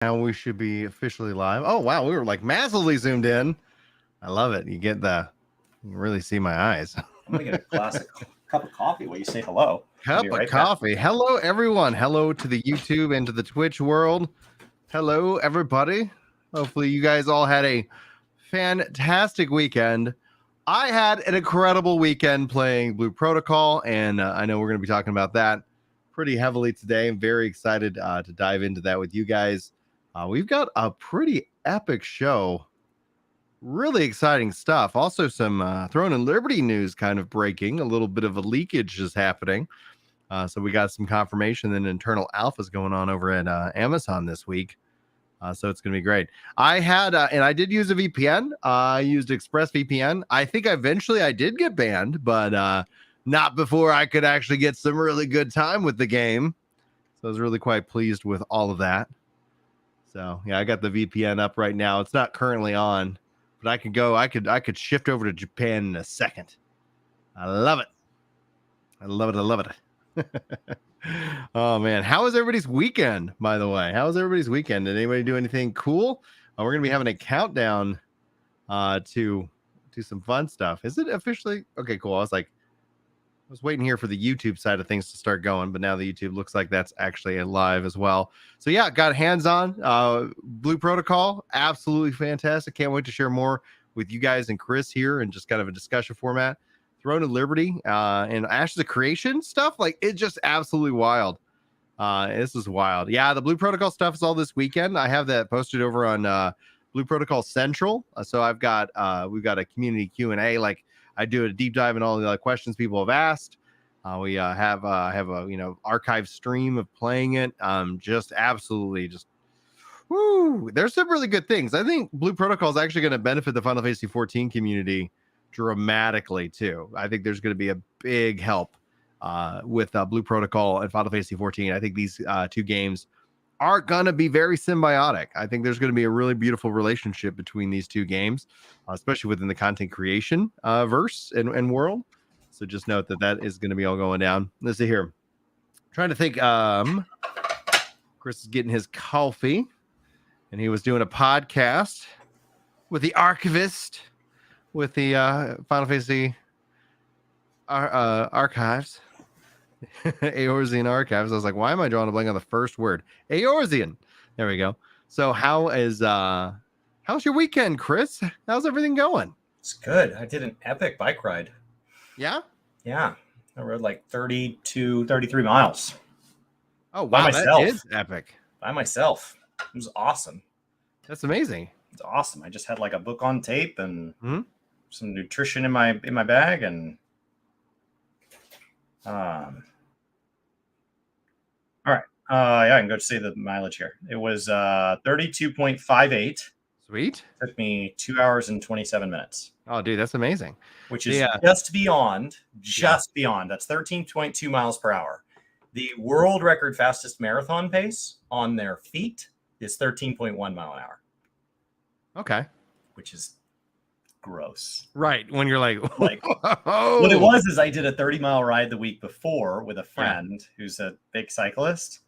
Now we should be officially live. Oh, wow. We were like massively zoomed in. I love it. You can really see my eyes. I'm going to get a classic cup of coffee while you say hello. Cup of coffee. Hello, everyone. Hello to the YouTube and to the Twitch world. Hello, everybody. Hopefully you guys all had a fantastic weekend. I had an incredible weekend playing Blue Protocol, and I know we're going to be talking about that pretty heavily today. I'm very excited to dive into that with you guys. We've got a pretty epic show. Really exciting stuff. Also some Throne and Liberty news kind of breaking. A little bit of a leakage is happening. So we got some confirmation that internal alphas going on over at Amazon this week. So it's going to be great. I had, and I did use a VPN. I used ExpressVPN. I think eventually I did get banned, but not before I could actually get some really good time with the game. So I was really quite pleased with all of that. So yeah, I got the VPN up right now. It's not currently on, but I could go. I could shift over to Japan in a second. I love it. I love it. I love it. Oh man, how was everybody's weekend? By the way, how was everybody's weekend? Did anybody do anything cool? We're gonna be having a countdown to some fun stuff. Is it officially okay? Cool. I was waiting here for the YouTube side of things to start going, but now the YouTube looks like that's actually live as well. So yeah, got hands on Blue Protocol. Absolutely fantastic. Can't wait to share more with you guys and Chris here in just kind of a discussion format. Throne of Liberty and Ashes of Creation stuff. Like, it's just absolutely wild. This is wild. Yeah, the Blue Protocol stuff is all this weekend. I have that posted over on Blue Protocol Central. So we've got a community Q&A. Like, I do a deep dive in all the questions people have asked. We have a archive stream of playing it. Just absolutely just woo. There's some really good things. I think Blue Protocol is actually going to benefit the Final Fantasy XIV community dramatically too. I think there's going to be a big help with Blue Protocol and Final Fantasy XIV. I think these two games are going to be very symbiotic. I think there's going to be a really beautiful relationship between these two games, especially within the content creation verse and world. So just note that is going to be all going down. Let's see here. I'm trying to think. Chris is getting his coffee, and he was doing a podcast with the archivist with the Final Fantasy archives. Eorzean archives. I was like, why am I drawing a blank on the first word? Eorzean. There we go. So how's your weekend, Chris? How's everything going? It's good. I did an epic bike ride. Yeah? Yeah. I rode like 33 miles. Oh, wow. By myself. That is epic. By myself. It was awesome. That's amazing. It's awesome. I just had like a book on tape and some nutrition in my bag and all right. Yeah, I can go see the mileage here. It was 32.58. Sweet. Took me 2 hours and 27 minutes. Oh, dude, that's amazing. Which is just beyond. That's 13.2 miles per hour. The world record fastest marathon pace on their feet is 13.1 mile an hour. Okay. Which is gross. Right. When you're like what it was is I did a 30-mile ride the week before with a friend who's a big cyclist,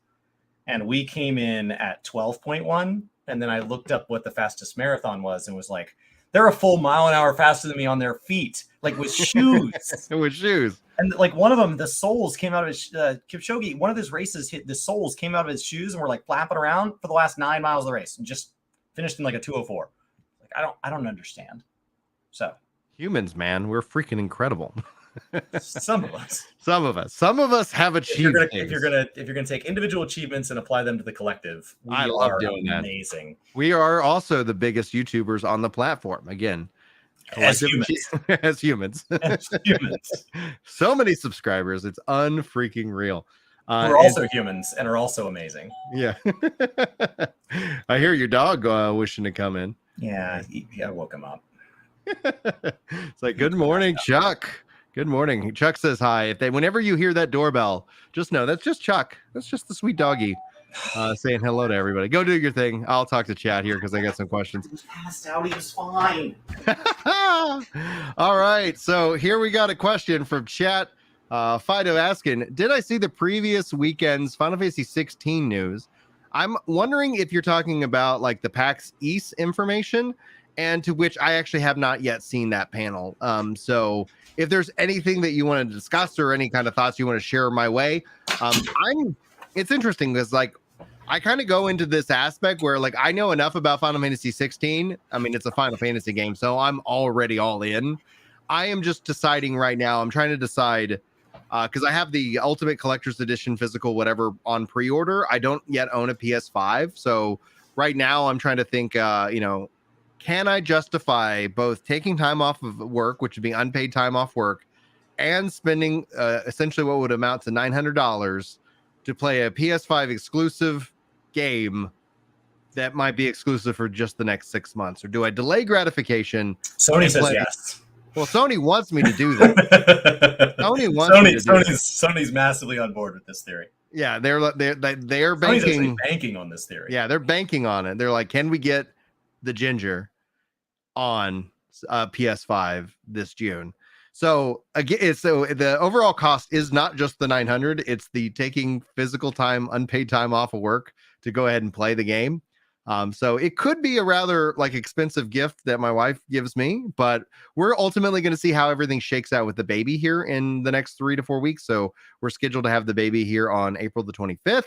and we came in at 12.1, and then I looked up what the fastest marathon was and was like, they're a full mile an hour faster than me on their feet, like with shoes. With shoes. And like one of them, the soles came out of his Kipchoge. One of his races hit the soles came out of his shoes and were like flapping around for the last 9 miles of the race and just finished in like a 2:04. Like I don't understand. So humans, man, we're freaking incredible. Some of us have achieved. If you're gonna take individual achievements and apply them to the collective, I love doing amazing. That. We are also the biggest YouTubers on the platform. Again, as humans. So many subscribers. It's unfreaking real. We're also humans and are also amazing. Yeah. I hear your dog wishing to come in. Yeah, I woke him up. It's like, good morning, Chuck. Good morning. Chuck says hi. Whenever you hear that doorbell, just know that's just Chuck. That's just the sweet doggy saying hello to everybody. Go do your thing. I'll talk to chat here because I got some questions. He was passed out. He was fine. All right. So here we got a question from chat. Fido asking, did I see the previous weekend's Final Fantasy 16 news? I'm wondering if you're talking about like the PAX East information, and to which I actually have not yet seen that panel. So if there's anything that you want to discuss or any kind of thoughts you want to share my way, it's interesting because like I kind of go into this aspect where like I know enough about Final Fantasy 16. I mean, it's a Final Fantasy game, so I'm already all in. I am just deciding right now. I'm trying to decide because I have the Ultimate Collector's Edition physical, whatever, on pre-order. I don't yet own a PS5, so right now I'm trying to think. Can I justify both taking time off of work, which would be unpaid time off work, and spending essentially what would amount to $900 to play a PS5 exclusive game that might be exclusive for just the next 6 months? Or do I delay gratification? Sony says yes. Well, Sony wants me to do that. Sony's massively on board with this theory. Yeah, they're banking on this theory. Yeah, they're banking on it. They're like, can we get the Ginger on PS5 this June? So again, so the overall cost is not just the 900. It's the taking physical time, unpaid time off of work to go ahead and play the game. So it could be a rather like expensive gift that my wife gives me, but we're ultimately going to see how everything shakes out with the baby here in the next 3 to 4 weeks. So we're scheduled to have the baby here on April the 25th.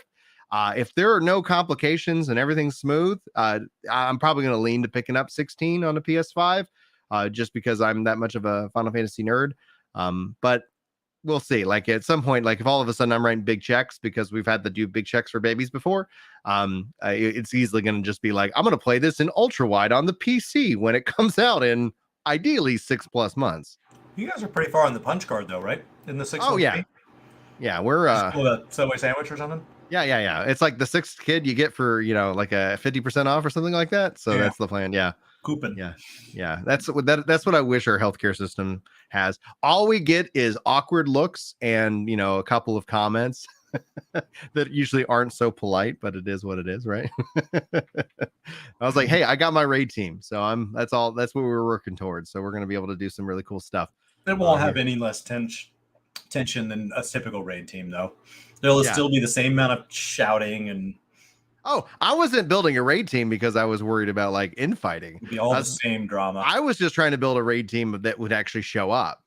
If there are no complications and everything's smooth, I'm probably going to lean to picking up 16 on the PS5, just because I'm that much of a Final Fantasy nerd. But we'll see. Like at some point, like if all of a sudden I'm writing big checks because we've had to do big checks for babies before, it's easily going to just be like, I'm going to play this in ultra wide on the PC when it comes out in ideally 6+ months. You guys are pretty far on the punch card though, right? In the 6. Oh yeah. Yeah. We're pull a Subway sandwich or something. Yeah. It's like the 6th kid you get for, like a 50% off or something like that. So that's the plan. Yeah. Coupon. Yeah. That's what I wish our healthcare system has. All we get is awkward looks and, a couple of comments that usually aren't so polite, but it is what it is, right? I was like, hey, I got my raid team. So that's what we're working towards. So we're going to be able to do some really cool stuff. It won't have any less tension than a typical raid team, though. There'll still be the same amount of shouting and. Oh, I wasn't building a raid team because I was worried about like infighting. It'd be all the same drama. I was just trying to build a raid team that would actually show up.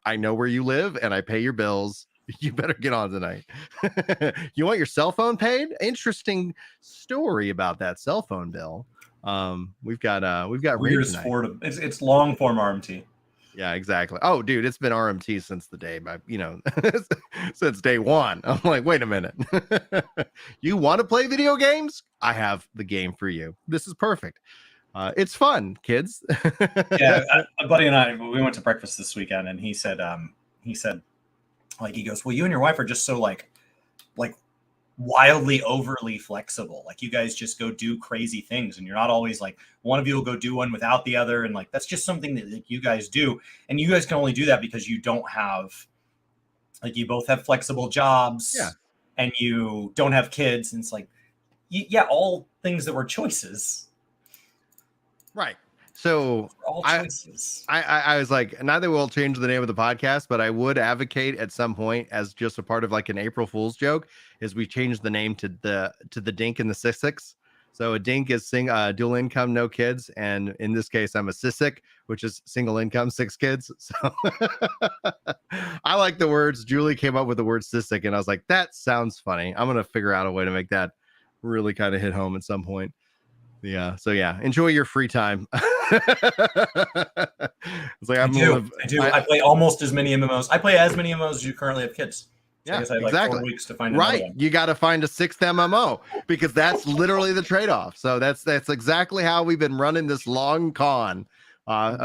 I know where you live and I pay your bills. You better get on tonight. You want your cell phone paid? Interesting story about that cell phone bill. We've got raid tonight. It's long form RMT. Yeah, exactly. Oh, dude, it's been RMT since the day, since day one. I'm like, wait a minute. You want to play video games? I have the game for you. This is perfect. It's fun, kids. Yeah, a buddy and I, we went to breakfast this weekend, and he said, like, he goes, well, you and your wife are just so like wildly overly flexible. Like you guys just go do crazy things and you're not always like one of you will go do one without the other. And like, that's just something that like, you guys do. And you guys can only do that because you don't have, like, you both have flexible jobs and you don't have kids. And it's like, all things that were choices. Right. So I was like, not that we'll change the name of the podcast, but I would advocate at some point as just a part of like an April Fool's joke is we change the name to the Dink and the Sissix. So a Dink is dual income, no kids. And in this case, I'm a Sisic, which is single income, 6 kids. So I like the words. Julie came up with the word Sisic and I was like, that sounds funny. I'm going to figure out a way to make that really kind of hit home at some point. Yeah. So enjoy your free time. It's like I do. I play almost as many MMOs. I play as many MMOs as you currently have kids. So I guess I have like 4 weeks to find right. One. You got to find a 6th MMO because that's literally the trade-off. So that's exactly how we've been running this long con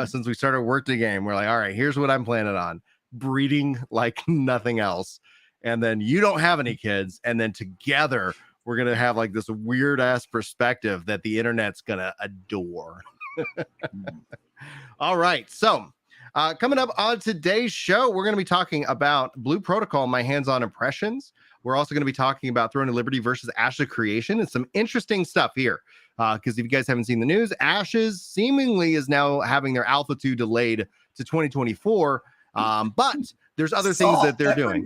since we started work the game. We're like, all right, here's what I'm planning on: breeding like nothing else, and then you don't have any kids, and then together we're going to have like this weird ass perspective that the internet's going to adore. All right. So coming up on today's show, we're going to be talking about Blue Protocol, my hands-on impressions. We're also going to be talking about Throne of Liberty versus Ashes Creation and some interesting stuff here. Because if you guys haven't seen the news, Ashes seemingly is now having their Alpha 2 delayed to 2024. But there's other things that they're doing.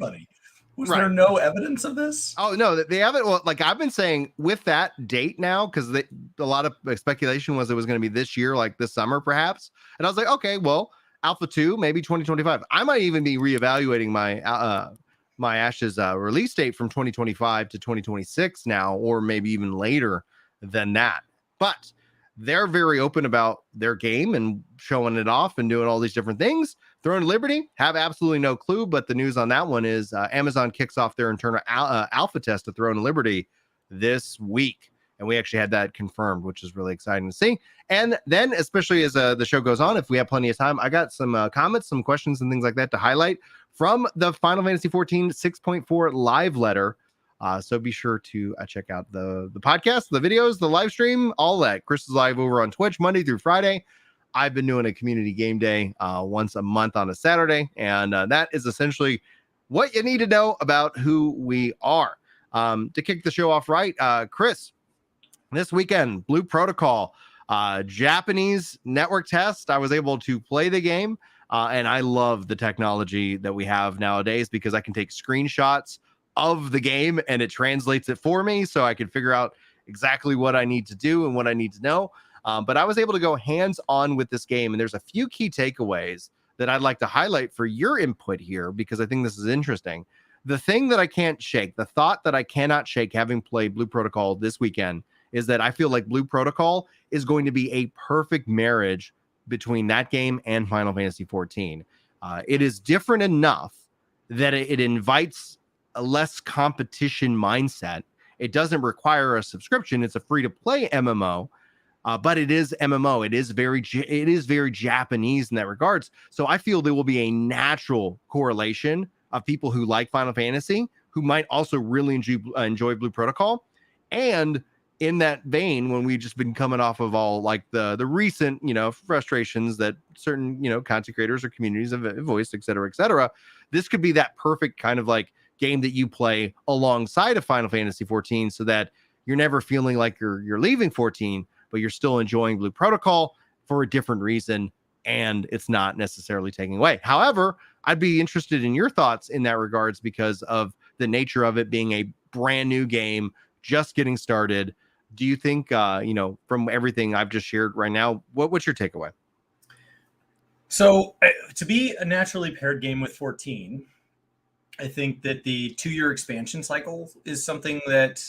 Was there no evidence of this? Oh no, they haven't. Well, like I've been saying with that date now, because a lot of speculation was it was going to be this year, like this summer perhaps. And I was like, okay, well, Alpha 2, maybe 2025. I might even be reevaluating my Ashes release date from 2025 to 2026 now, or maybe even later than that. But they're very open about their game and showing it off and doing all these different things. Throne of Liberty, have absolutely no clue, but the news on that one is Amazon kicks off their internal alpha test of Throne of Liberty this week. And we actually had that confirmed, which is really exciting to see. And then, especially as the show goes on, if we have plenty of time, I got some comments, some questions, and things like that to highlight from the Final Fantasy XIV 6.4 live letter. So be sure to check out the podcast, the videos, the live stream, all that. Chris is live over on Twitch Monday through Friday. I've been doing a community game day once a month on a Saturday, and that is essentially what you need to know about who we are. To kick the show off right, Chris, this weekend, Blue Protocol, Japanese network test. I was able to play the game, and I love the technology that we have nowadays because I can take screenshots of the game and it translates it for me so I can figure out exactly what I need to do and what I need to know. But I was able to go hands-on with this game, and there's a few key takeaways that I'd like to highlight for your input here because I think this is interesting. The thing that I can't shake, the thought that I cannot shake having played Blue Protocol this weekend is that I feel like Blue Protocol is going to be a perfect marriage between that game and Final Fantasy XIV. It is different enough that it invites a less competition mindset. It doesn't require a subscription. It's a free-to-play MMO. But it is MMO. It is very Japanese in that regards. So I feel there will be a natural correlation of people who like Final Fantasy who might also really enjoy Blue Protocol. And in that vein, when we've just been coming off of all like the recent, frustrations that certain, content creators or communities have voiced, et cetera, this could be that perfect kind of like game that you play alongside of Final Fantasy 14 so that you're never feeling like you're leaving 14, but you're still enjoying Blue Protocol for a different reason, and it's not necessarily taking away. However, I'd be interested in your thoughts in that regards because of the nature of it being a brand new game, just getting started. Do you think, from everything I've just shared right now, what's your takeaway? So to be a naturally paired game with 14, I think that the 2-year expansion cycle is something that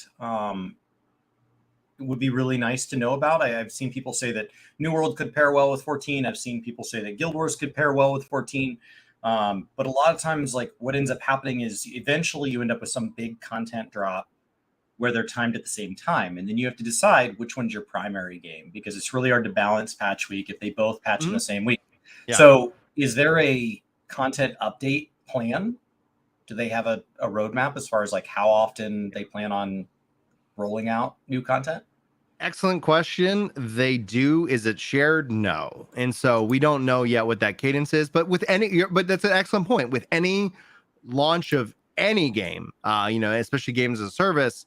would be really nice to know about. I've seen people say that New World could pair well with 14. I've seen people say that Guild Wars could pair well with 14. But a lot of times, like what ends up happening is eventually you end up with some big content drop where they're timed at the same time. And then you have to decide which one's your primary game because it's really hard to balance patch week if they both patch in the same week. Yeah. So is there a content update plan? Do they have a roadmap as far as like how often they plan on rolling out new content? Excellent question. They do. Is it shared? No. And so we don't know yet what that cadence is, but but that's an excellent point. With any launch of any game, especially games as a service,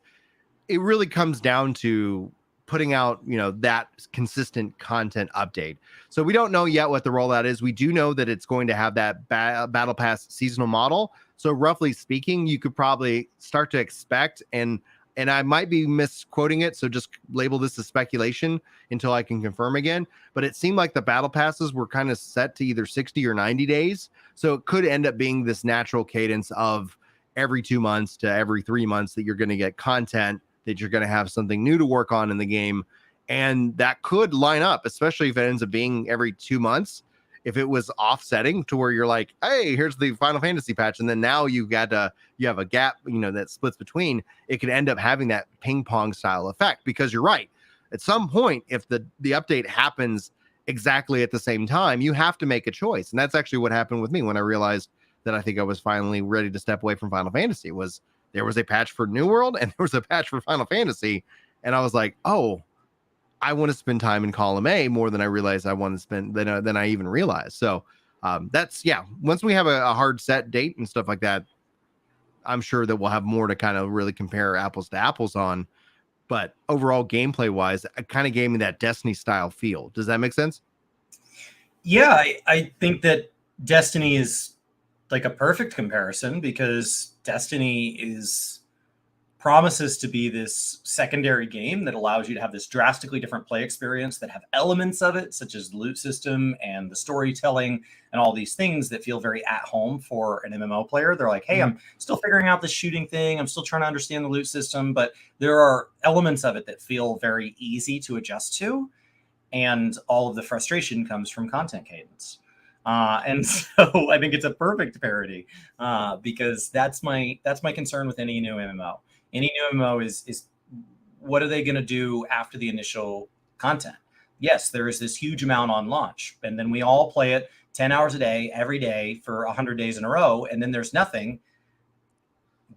it really comes down to putting out, that consistent content update. So we don't know yet what the rollout is. We do know that it's going to have that Battle Pass seasonal model. So roughly speaking, you could probably start to expect, and I might be misquoting it, so just label this as speculation until I can confirm again. But it seemed like the battle passes were kind of set to either 60 or 90 days. So it could end up being this natural cadence of every 2 months to every 3 months that you're going to get content, that you're going to have something new to work on in the game. And that could line up, especially if it ends up being every 2 months. If it was offsetting to where you're like, hey, here's the Final Fantasy patch, and then now you have a gap, that splits between, it could end up having that ping pong style effect. Because you're right, at some point, if the update happens exactly at the same time, you have to make a choice. And that's actually what happened with me when I realized that I think I was finally ready to step away from Final Fantasy. There was a patch for New World and there was a patch for Final Fantasy, and I was like, oh, I want to spend time in column A more than I realized I want to spend than I even realized. So that's, once we have a hard set date and stuff like that, I'm sure that we'll have more to kind of really compare apples to apples on. But overall gameplay wise, it kind of gave me that Destiny style feel. Does that make sense? Yeah, I think that Destiny is like a perfect comparison because Destiny promises to be this secondary game that allows you to have this drastically different play experience that have elements of it, such as the loot system and the storytelling and all these things that feel very at home for an MMO player. They're like, hey, I'm still figuring out the shooting thing. I'm still trying to understand the loot system, but there are elements of it that feel very easy to adjust to. And all of the frustration comes from content cadence. And so I think it's a perfect parody because that's my concern with any new MMO. Any new MMO is what are they going to do after the initial content? Yes, there is this huge amount on launch, and then we all play it 10 hours a day, every day for 100 days in a row, and then there's nothing.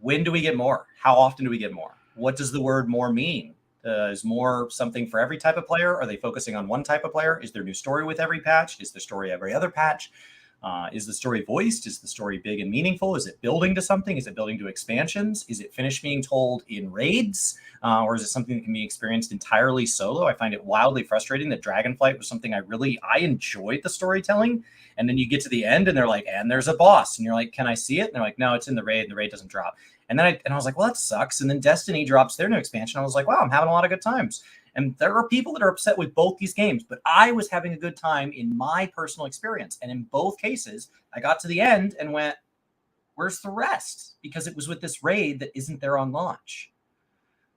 When do we get more? How often do we get more? What does the word more mean? Is more something for every type of player? Are they focusing on one type of player? Is there new story with every patch? Is the story every other patch? Is the story voiced? Is the story big and meaningful? Is it building to something? Is it building to expansions? Is it finished being told in raids? Or is it something that can be experienced entirely solo? I find it wildly frustrating that Dragonflight was something I enjoyed the storytelling. And then you get to the end and they're like, and there's a boss. And you're like, can I see it? And they're like, no, it's in the raid. And the raid doesn't drop. And then I was like, well, that sucks. And then Destiny drops their new expansion. I was like, wow, I'm having a lot of good times. And there are people that are upset with both these games, but I was having a good time in my personal experience. And in both cases, I got to the end and went, where's the rest? Because it was with this raid that isn't there on launch.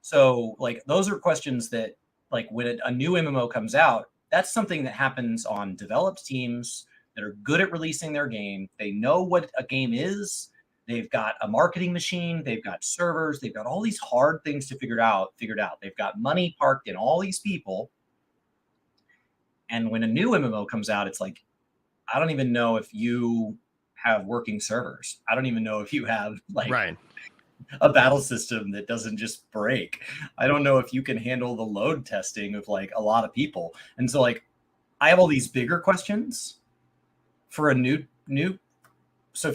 So like, those are questions that like when a new MMO comes out, that's something that happens on developed teams that are good at releasing their game. They know what a game is. They've got a marketing machine. They've got servers. They've got all these hard things to figured out. They've got money parked in all these people. And when a new MMO comes out, it's like, I don't even know if you have working servers. I don't even know if you have like a battle system that doesn't just break. I don't know if you can handle the load testing of like a lot of people. And so like, I have all these bigger questions for a new. So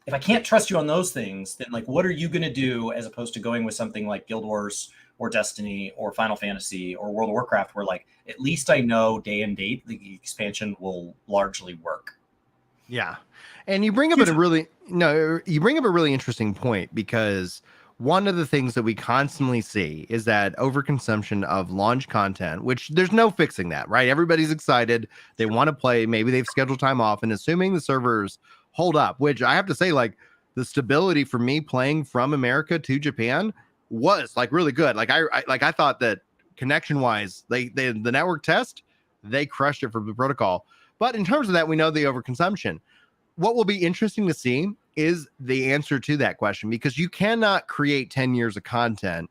if I can't trust you on those things, then like, what are you going to do as opposed to going with something like Guild Wars or Destiny or Final Fantasy or World of Warcraft, where like, at least I know day and date, the expansion will largely work. Yeah. And you bring up a really interesting point, because one of the things that we constantly see is that overconsumption of launch content, which there's no fixing that, right? Everybody's excited. They want to play. Maybe they've scheduled time off, and assuming the servers hold up, which I have to say, like, the stability for me playing from America to Japan was like really good. Like I thought that connection wise, the network test, they crushed it for Blue Protocol. But in terms of that, we know the overconsumption. What will be interesting to see is the answer to that question, because you cannot create 10 years of content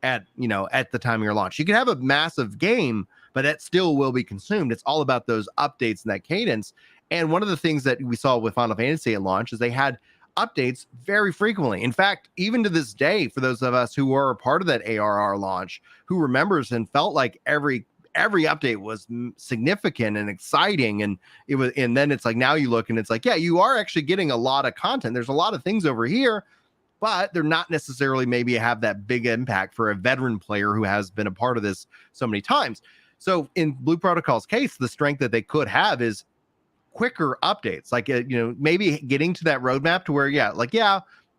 at the time of your launch. You can have a massive game, but that still will be consumed. It's all about those updates and that cadence. And one of the things that we saw with Final Fantasy at launch is they had updates very frequently. In fact, even to this day, for those of us who were a part of that ARR launch, who remembers and felt like every update was significant and exciting, and then it's like, now you look and it's like, yeah, you are actually getting a lot of content. There's a lot of things over here, but they're not necessarily maybe have that big impact for a veteran player who has been a part of this so many times. So in Blue Protocol's case, the strength that they could have is quicker updates, like maybe getting to that roadmap to where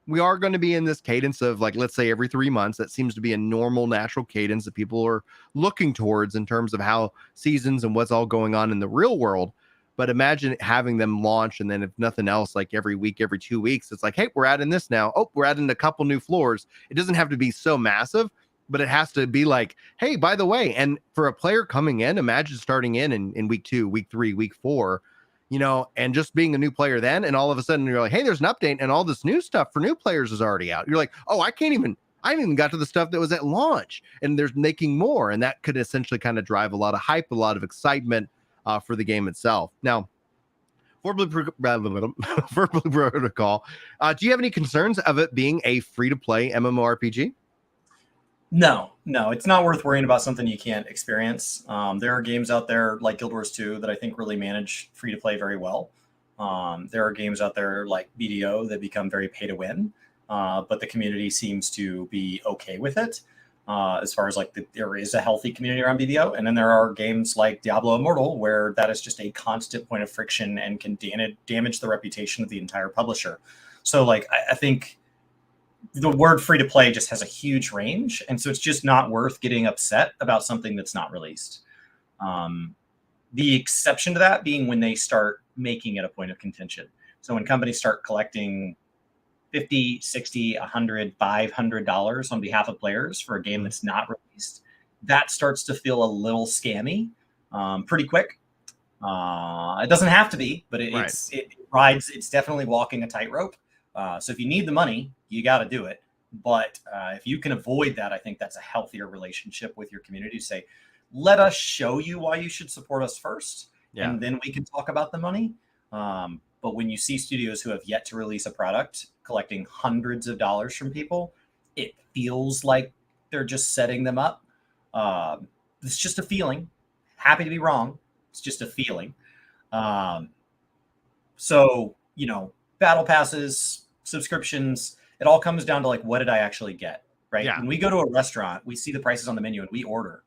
we are going to be in this cadence of, like, let's say every 3 months. That seems to be a normal, natural cadence that people are looking towards in terms of how seasons and what's all going on in the real world. But imagine having them launch, and then if nothing else, like every week, every 2 weeks, it's like, hey, we're adding this now. Oh, we're adding a couple new floors. It doesn't have to be so massive, but it has to be like, hey, by the way, and for a player coming in, imagine starting in week 2, week 3, week 4, and just being a new player then, and all of a sudden you're like, hey, there's an update and all this new stuff for new players is already out. You're like, oh, I haven't even got to the stuff that was at launch, and there's making more. And that could essentially kind of drive a lot of hype, a lot of excitement for the game itself. Now, for Blue Protocol, do you have any concerns of it being a free-to-play MMORPG? No, it's not worth worrying about something you can't experience. There are games out there like Guild Wars 2 that I think really manage free-to-play very well. There are games out there like BDO that become very pay-to-win, but the community seems to be okay with it. as far as like there is a healthy community around BBO. And then there are games like Diablo Immortal where that is just a constant point of friction and can damage the reputation of the entire publisher. So like, I think the word free to play just has a huge range. And so it's just not worth getting upset about something that's not released. The exception to that being when they start making it a point of contention. So when companies start collecting $50, $60, $100, $500 on behalf of players for a game that's not released, that starts to feel a little scammy pretty quick. It doesn't have to be, but it's definitely walking a tightrope. So if you need the money, you got to do it. But if you can avoid that, I think that's a healthier relationship with your community. Say, let us show you why you should support us first, and then we can talk about the money. But when you see studios who have yet to release a product collecting hundreds of dollars from people, it feels like they're just setting them up. It's just a feeling. Happy to be wrong. It's just a feeling. So, you know, battle passes, subscriptions, it all comes down to like, what did I actually get? Right. Yeah. When we go to a restaurant, we see the prices on the menu and we order.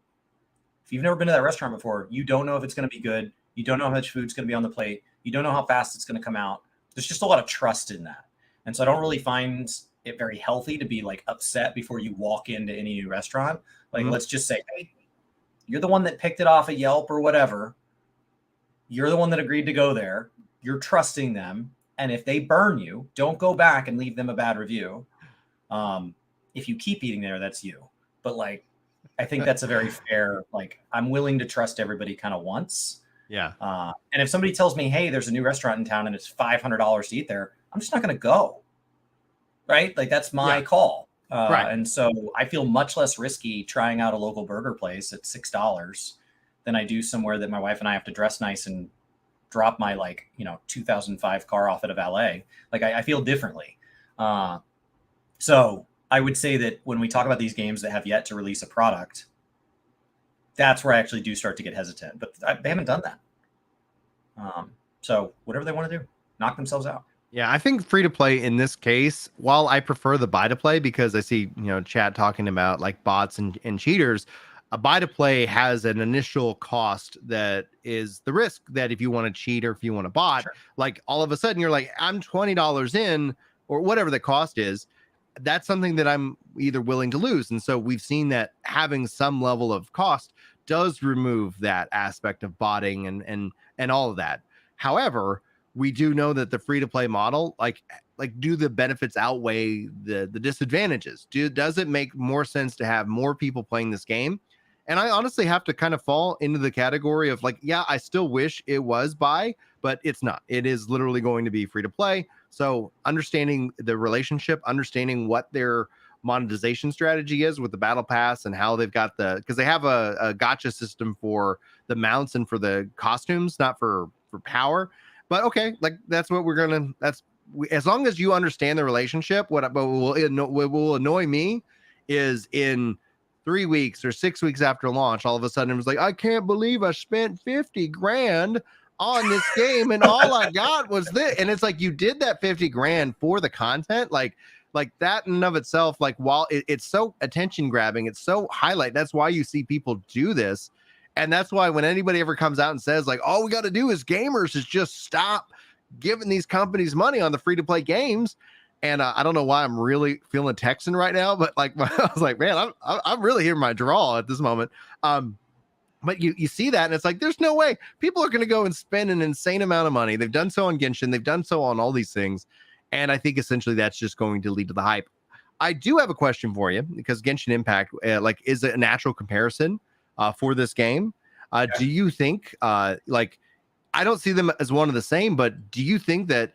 If you've never been to that restaurant before, you don't know if it's going to be good. You don't know how much food's going to be on the plate. You don't know how fast it's going to come out. There's just a lot of trust in that. And so I don't really find it very healthy to be like upset before you walk into any new restaurant. Like, let's just say, hey, you're the one that picked it off a Yelp or whatever. You're the one that agreed to go there. You're trusting them. And if they burn you, don't go back and leave them a bad review. If you keep eating there, that's you. But like, I think that's a very fair, like, I'm willing to trust everybody kind of once. Yeah. And if somebody tells me, hey, there's a new restaurant in town and it's $500 to eat there, I'm just not going to go. Right. Like, that's my call. Right. And so I feel much less risky trying out a local burger place at $6 than I do somewhere that my wife and I have to dress nice and drop my, like, you know, 2005 car off at a valet. Like, I feel differently. So I would say that when we talk about these games that have yet to release a product, that's where I actually do start to get hesitant. But they haven't done that. So whatever they want to do, knock themselves out. Yeah, I think free to play in this case, while I prefer the buy to play because I see, you know, chat talking about like bots and cheaters, a buy to play has an initial cost that is the risk that if you want to cheat or if you want to bot, like all of a sudden you're like, I'm $20 in or whatever the cost is. That's something that I'm either willing to lose. And so we've seen that having some level of cost does remove that aspect of botting and all of that. However, we do know that the free to play model, like do the benefits outweigh the disadvantages? Does it make more sense to have more people playing this game? And I honestly have to kind of fall into the category of like, yeah, I still wish it was buy, but it's not. It is literally going to be free to play. So understanding the relationship, understanding what their monetization strategy is with the battle pass and how they've got because they have a gacha system for the mounts and for the costumes, not for power. But okay, like that's what as long as you understand the relationship. What will annoy me is in 3 weeks or 6 weeks after launch, all of a sudden it was like, I can't believe I spent 50 grand on this game and all I got was this. And it's like, you did that 50 grand for the content, like that in and of itself, like while it's so attention grabbing, it's so highlight. That's why you see people do this. And that's why when anybody ever comes out and says like, all we got to do as gamers is just stop giving these companies money on the free to play games. And I don't know why I'm really feeling Texan right now, but like, I was like, man, I'm really hearing my draw at this moment. But you see that and it's like, there's no way people are going to go and spend an insane amount of money. They've done so on Genshin. They've done so on all these things. And I think essentially that's just going to lead to the hype. I do have a question for you because Genshin Impact is a natural comparison for this game. Do you think I don't see them as one of the same, but do you think that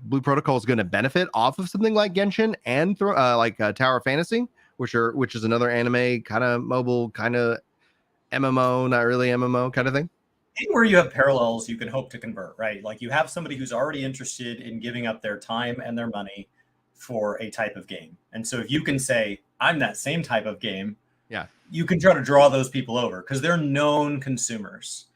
Blue Protocol is going to benefit off of something like Genshin and Tower of Fantasy, which is another anime kind of mobile kind of MMO, not really MMO kind of thing? Where you have parallels, you can hope to convert, right? Like you have somebody who's already interested in giving up their time and their money for a type of game. And so if you can say, I'm that same type of game, you can try to draw those people over because they're known consumers.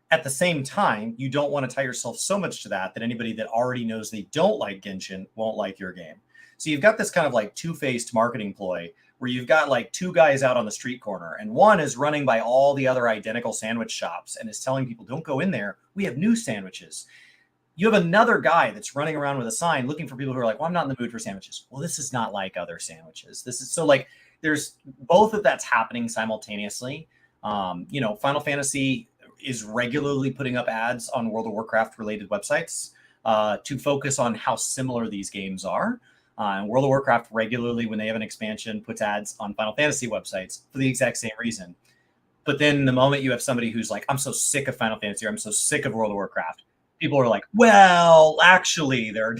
At the same time, you don't want to tie yourself so much to that anybody that already knows they don't like Genshin won't like your game. So you've got this kind of like two-faced marketing ploy where you've got like two guys out on the street corner, and one is running by all the other identical sandwich shops and is telling people, don't go in there, we have new sandwiches. You have another guy that's running around with a sign looking for people who are like, well, I'm not in the mood for sandwiches. Well, this is not like other sandwiches. This is so like there's both of that's happening simultaneously. Final Fantasy is regularly putting up ads on World of Warcraft related websites to focus on how similar these games are. And World of Warcraft regularly, when they have an expansion, puts ads on Final Fantasy websites for the exact same reason. But then the moment you have somebody who's like, I'm so sick of Final Fantasy, or I'm so sick of World of Warcraft, people are like, well, actually, they're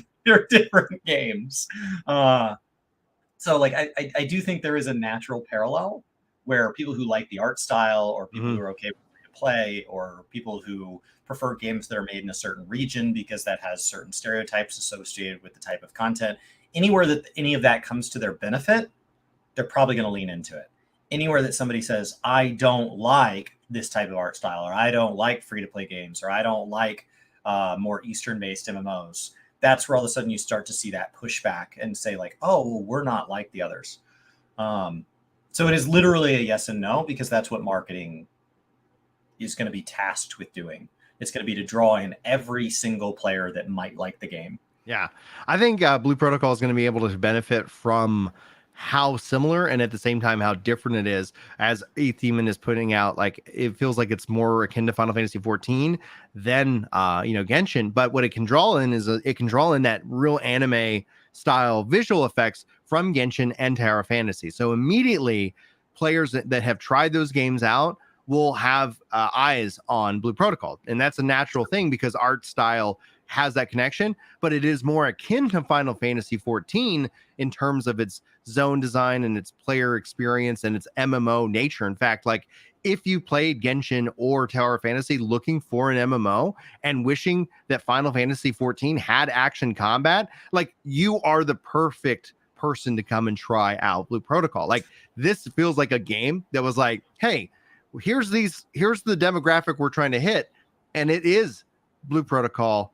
different games. So like, I do think there is a natural parallel where people who like the art style, or people who are okay with play, or people who prefer games that are made in a certain region because that has certain stereotypes associated with the type of content. Anywhere that any of that comes to their benefit, they're probably going to lean into it. Anywhere that somebody says, I don't like this type of art style, or I don't like free-to-play games, or I don't like more Eastern-based MMOs, that's where all of a sudden you start to see that pushback and say like, oh, well, we're not like the others. So it is literally a yes and no, because that's what marketing is going to be tasked with doing. It's going to be to draw in every single player that might like the game. Yeah, I think Blue Protocol is going to be able to benefit from how similar and at the same time how different it is. As Eighth Demon is putting out, like it feels like it's more akin to Final Fantasy 14 than Genshin. But what it can draw in is it can draw in that real anime style visual effects from Genshin and Tower Fantasy. So immediately, players that have tried those games out will have eyes on Blue Protocol, and that's a natural thing because art style has that connection, but it is more akin to Final Fantasy 14 in terms of its zone design and its player experience and its MMO nature. In fact, like if you played Genshin or Tower Fantasy looking for an MMO and wishing that Final Fantasy 14 had action combat, like you are the perfect person to come and try out Blue Protocol. Like this feels like a game that was like, hey, here's the demographic we're trying to hit, and it is Blue Protocol,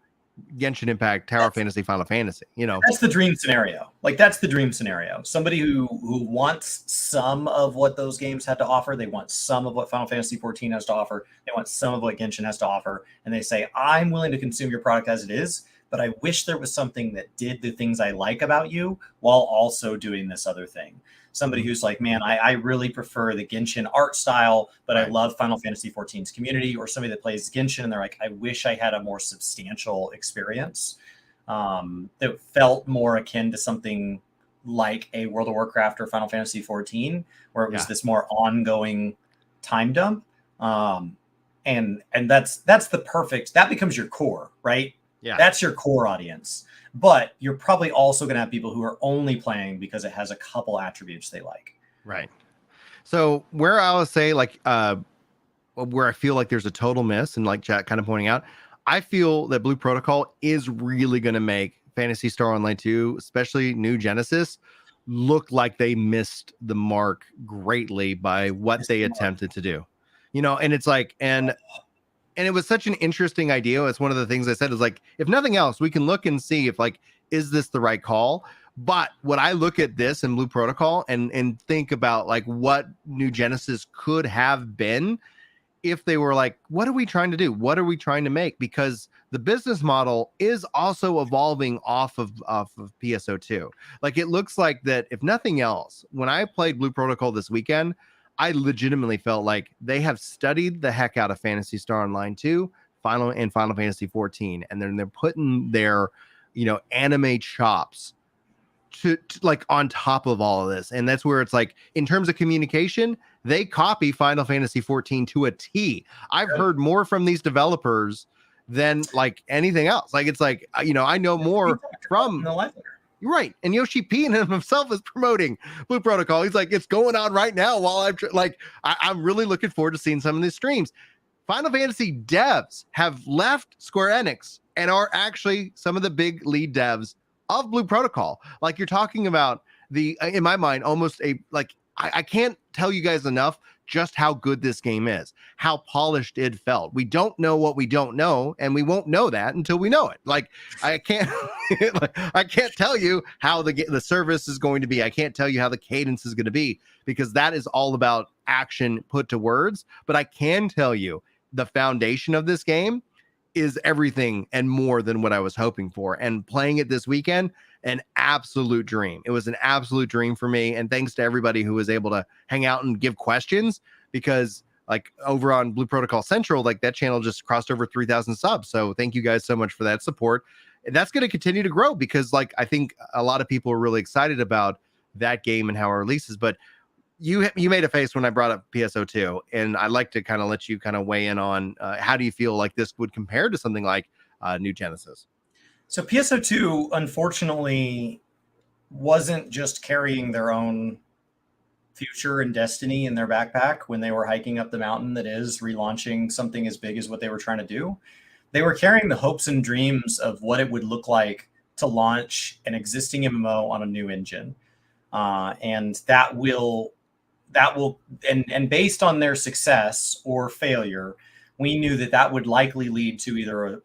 Genshin Impact, Tower Fantasy, Final Fantasy. That's the dream scenario. Like that's the dream scenario. Somebody who wants some of what those games had to offer. They want some of what Final Fantasy 14 has to offer. They want some of what Genshin has to offer, and they say, I'm willing to consume your product as it is, but I wish there was something that did the things I like about you while also doing this other thing. Somebody who's like, man, I really prefer the Genshin art style, but I love Final Fantasy 14's community. Or somebody that plays Genshin and they're like, I wish I had a more substantial experience that felt more akin to something like a World of Warcraft or Final Fantasy 14, where it was this more ongoing time dump. And that's the perfect, that becomes your core, right? Yeah. That's your core audience. But you're probably also going to have people who are only playing because it has a couple attributes they like. Right. So where I would say like where I feel like there's a total miss, and like Jack kind of pointing out, I feel that Blue Protocol is really going to make Phantasy Star Online 2, especially New Genesis, look like they missed the mark greatly by what they attempted to do. And it's like, and it was such an interesting idea. It's one of the things I said is like, if nothing else, we can look and see if like, is this the right call? But when I look at this in Blue Protocol and think about like what New Genesis could have been, if they were like, what are we trying to do? What are we trying to make? Because the business model is also evolving off of PSO2. Like it looks like that, if nothing else, when I played Blue Protocol this weekend, I legitimately felt like they have studied the heck out of Phantasy Star Online 2, Final Fantasy 14, and then they're putting their, anime chops to like on top of all of this. And that's where it's like, in terms of communication, they copy Final Fantasy 14 to a T. I've heard more from these developers than like anything else. Like it's like, I know more from the life. Right. And Yoshi P himself is promoting Blue Protocol. He's like, it's going on right now while I'm really looking forward to seeing some of these streams. Final Fantasy devs have left Square Enix and are actually some of the big lead devs of Blue Protocol. Like you're talking about in my mind, almost a like I can't tell you guys enough just how good this game is, how polished it felt. We don't know what we don't know, and we won't know that until we know it. Like, I can't, I can't tell you how the service is going to be. I can't tell you how the cadence is going to be, because that is all about action put to words. But I can tell you the foundation of this game is everything and more than what I was hoping for. And playing it this weekend, an absolute dream. It was an absolute dream for me. And thanks to everybody who was able to hang out and give questions, because like over on Blue Protocol Central, like that channel just crossed over 3,000 subs. So thank you guys so much for that support. And that's going to continue to grow, because like I think a lot of people are really excited about that game and how it releases. But you made a face when I brought up PSO2, and I'd like to kind of let you kind of weigh in on how do you feel like this would compare to something like New Genesis? So PSO2, unfortunately, wasn't just carrying their own future and destiny in their backpack when they were hiking up the mountain that is relaunching something as big as what they were trying to do. They were carrying the hopes and dreams of what it would look like to launch an existing MMO on a new engine. And that will, and based on their success or failure, we knew that would likely lead to either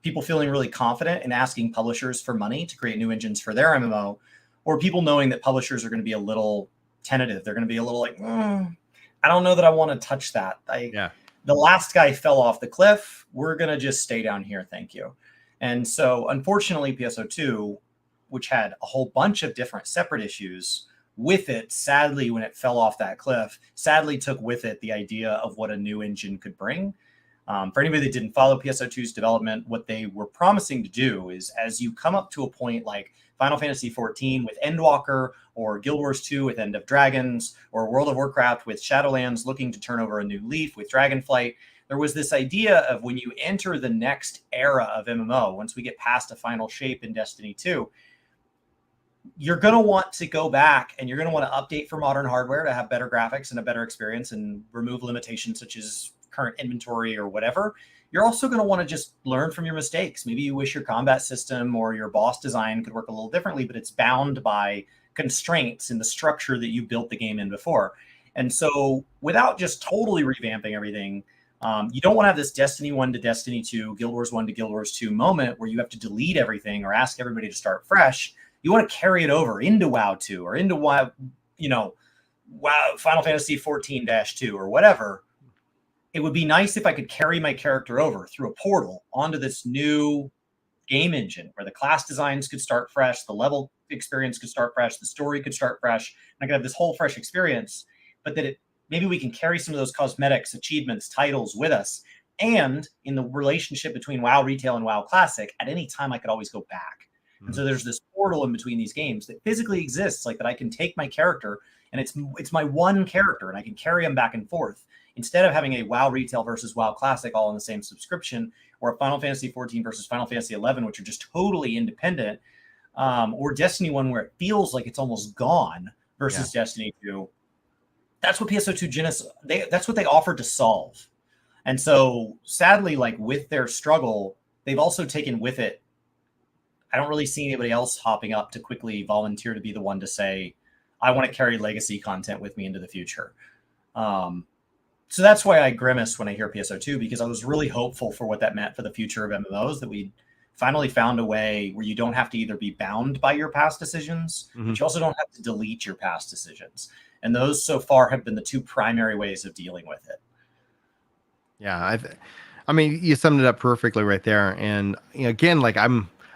people feeling really confident in asking publishers for money to create new engines for their MMO, or people knowing that publishers are going to be a little tentative. They're going to be a little like, I don't know that I want to touch that. The last guy fell off the cliff. We're going to just stay down here. Thank you. And so unfortunately, PSO2, which had a whole bunch of different separate issues with it, sadly, when it fell off that cliff, sadly took with it the idea of what a new engine could bring. For anybody that didn't follow PSO2's development, what they were promising to do is, as you come up to a point like Final Fantasy XIV with Endwalker, or Guild Wars 2 with End of Dragons, or World of Warcraft with Shadowlands looking to turn over a new leaf with Dragonflight, there was this idea of when you enter the next era of MMO, once we get past a final shape in Destiny 2, you're going to want to go back and you're going to want to update for modern hardware to have better graphics and a better experience and remove limitations such as current inventory or whatever. You're also going to want to just learn from your mistakes. Maybe you wish your combat system or your boss design could work a little differently, but it's bound by constraints in the structure that you built the game in before. And so without just totally revamping everything, you don't want to have this Destiny 1 to Destiny 2, Guild Wars 1 to Guild Wars 2 moment where you have to delete everything or ask everybody to start fresh. You want to carry it over into WoW 2 or into WoW, WoW Final Fantasy 14-2 or whatever. It would be nice if I could carry my character over through a portal onto this new game engine where the class designs could start fresh, the level experience could start fresh, the story could start fresh, and I could have this whole fresh experience, but that maybe we can carry some of those cosmetics, achievements, titles with us. And in the relationship between WoW Retail and WoW Classic, at any time I could always go back. And so there's this portal in between these games that physically exists, like that I can take my character and it's my one character and I can carry them back and forth instead of having a WoW Retail versus WoW Classic all in the same subscription, or a Final Fantasy XIV versus Final Fantasy XI, which are just totally independent, or Destiny 1 where it feels like it's almost gone versus Destiny 2. That's what PSO2 Genesis, that's what they offered to solve. And so sadly, like with their struggle, they've also taken with it, I don't really see anybody else hopping up to quickly volunteer to be the one to say, I want to carry legacy content with me into the future. So that's why I grimace when I hear PSO2, because I was really hopeful for what that meant for the future of MMOs, that we finally found a way where you don't have to either be bound by your past decisions, but you also don't have to delete your past decisions. And those so far have been the two primary ways of dealing with it. Yeah, I mean, you summed it up perfectly right there. And again, like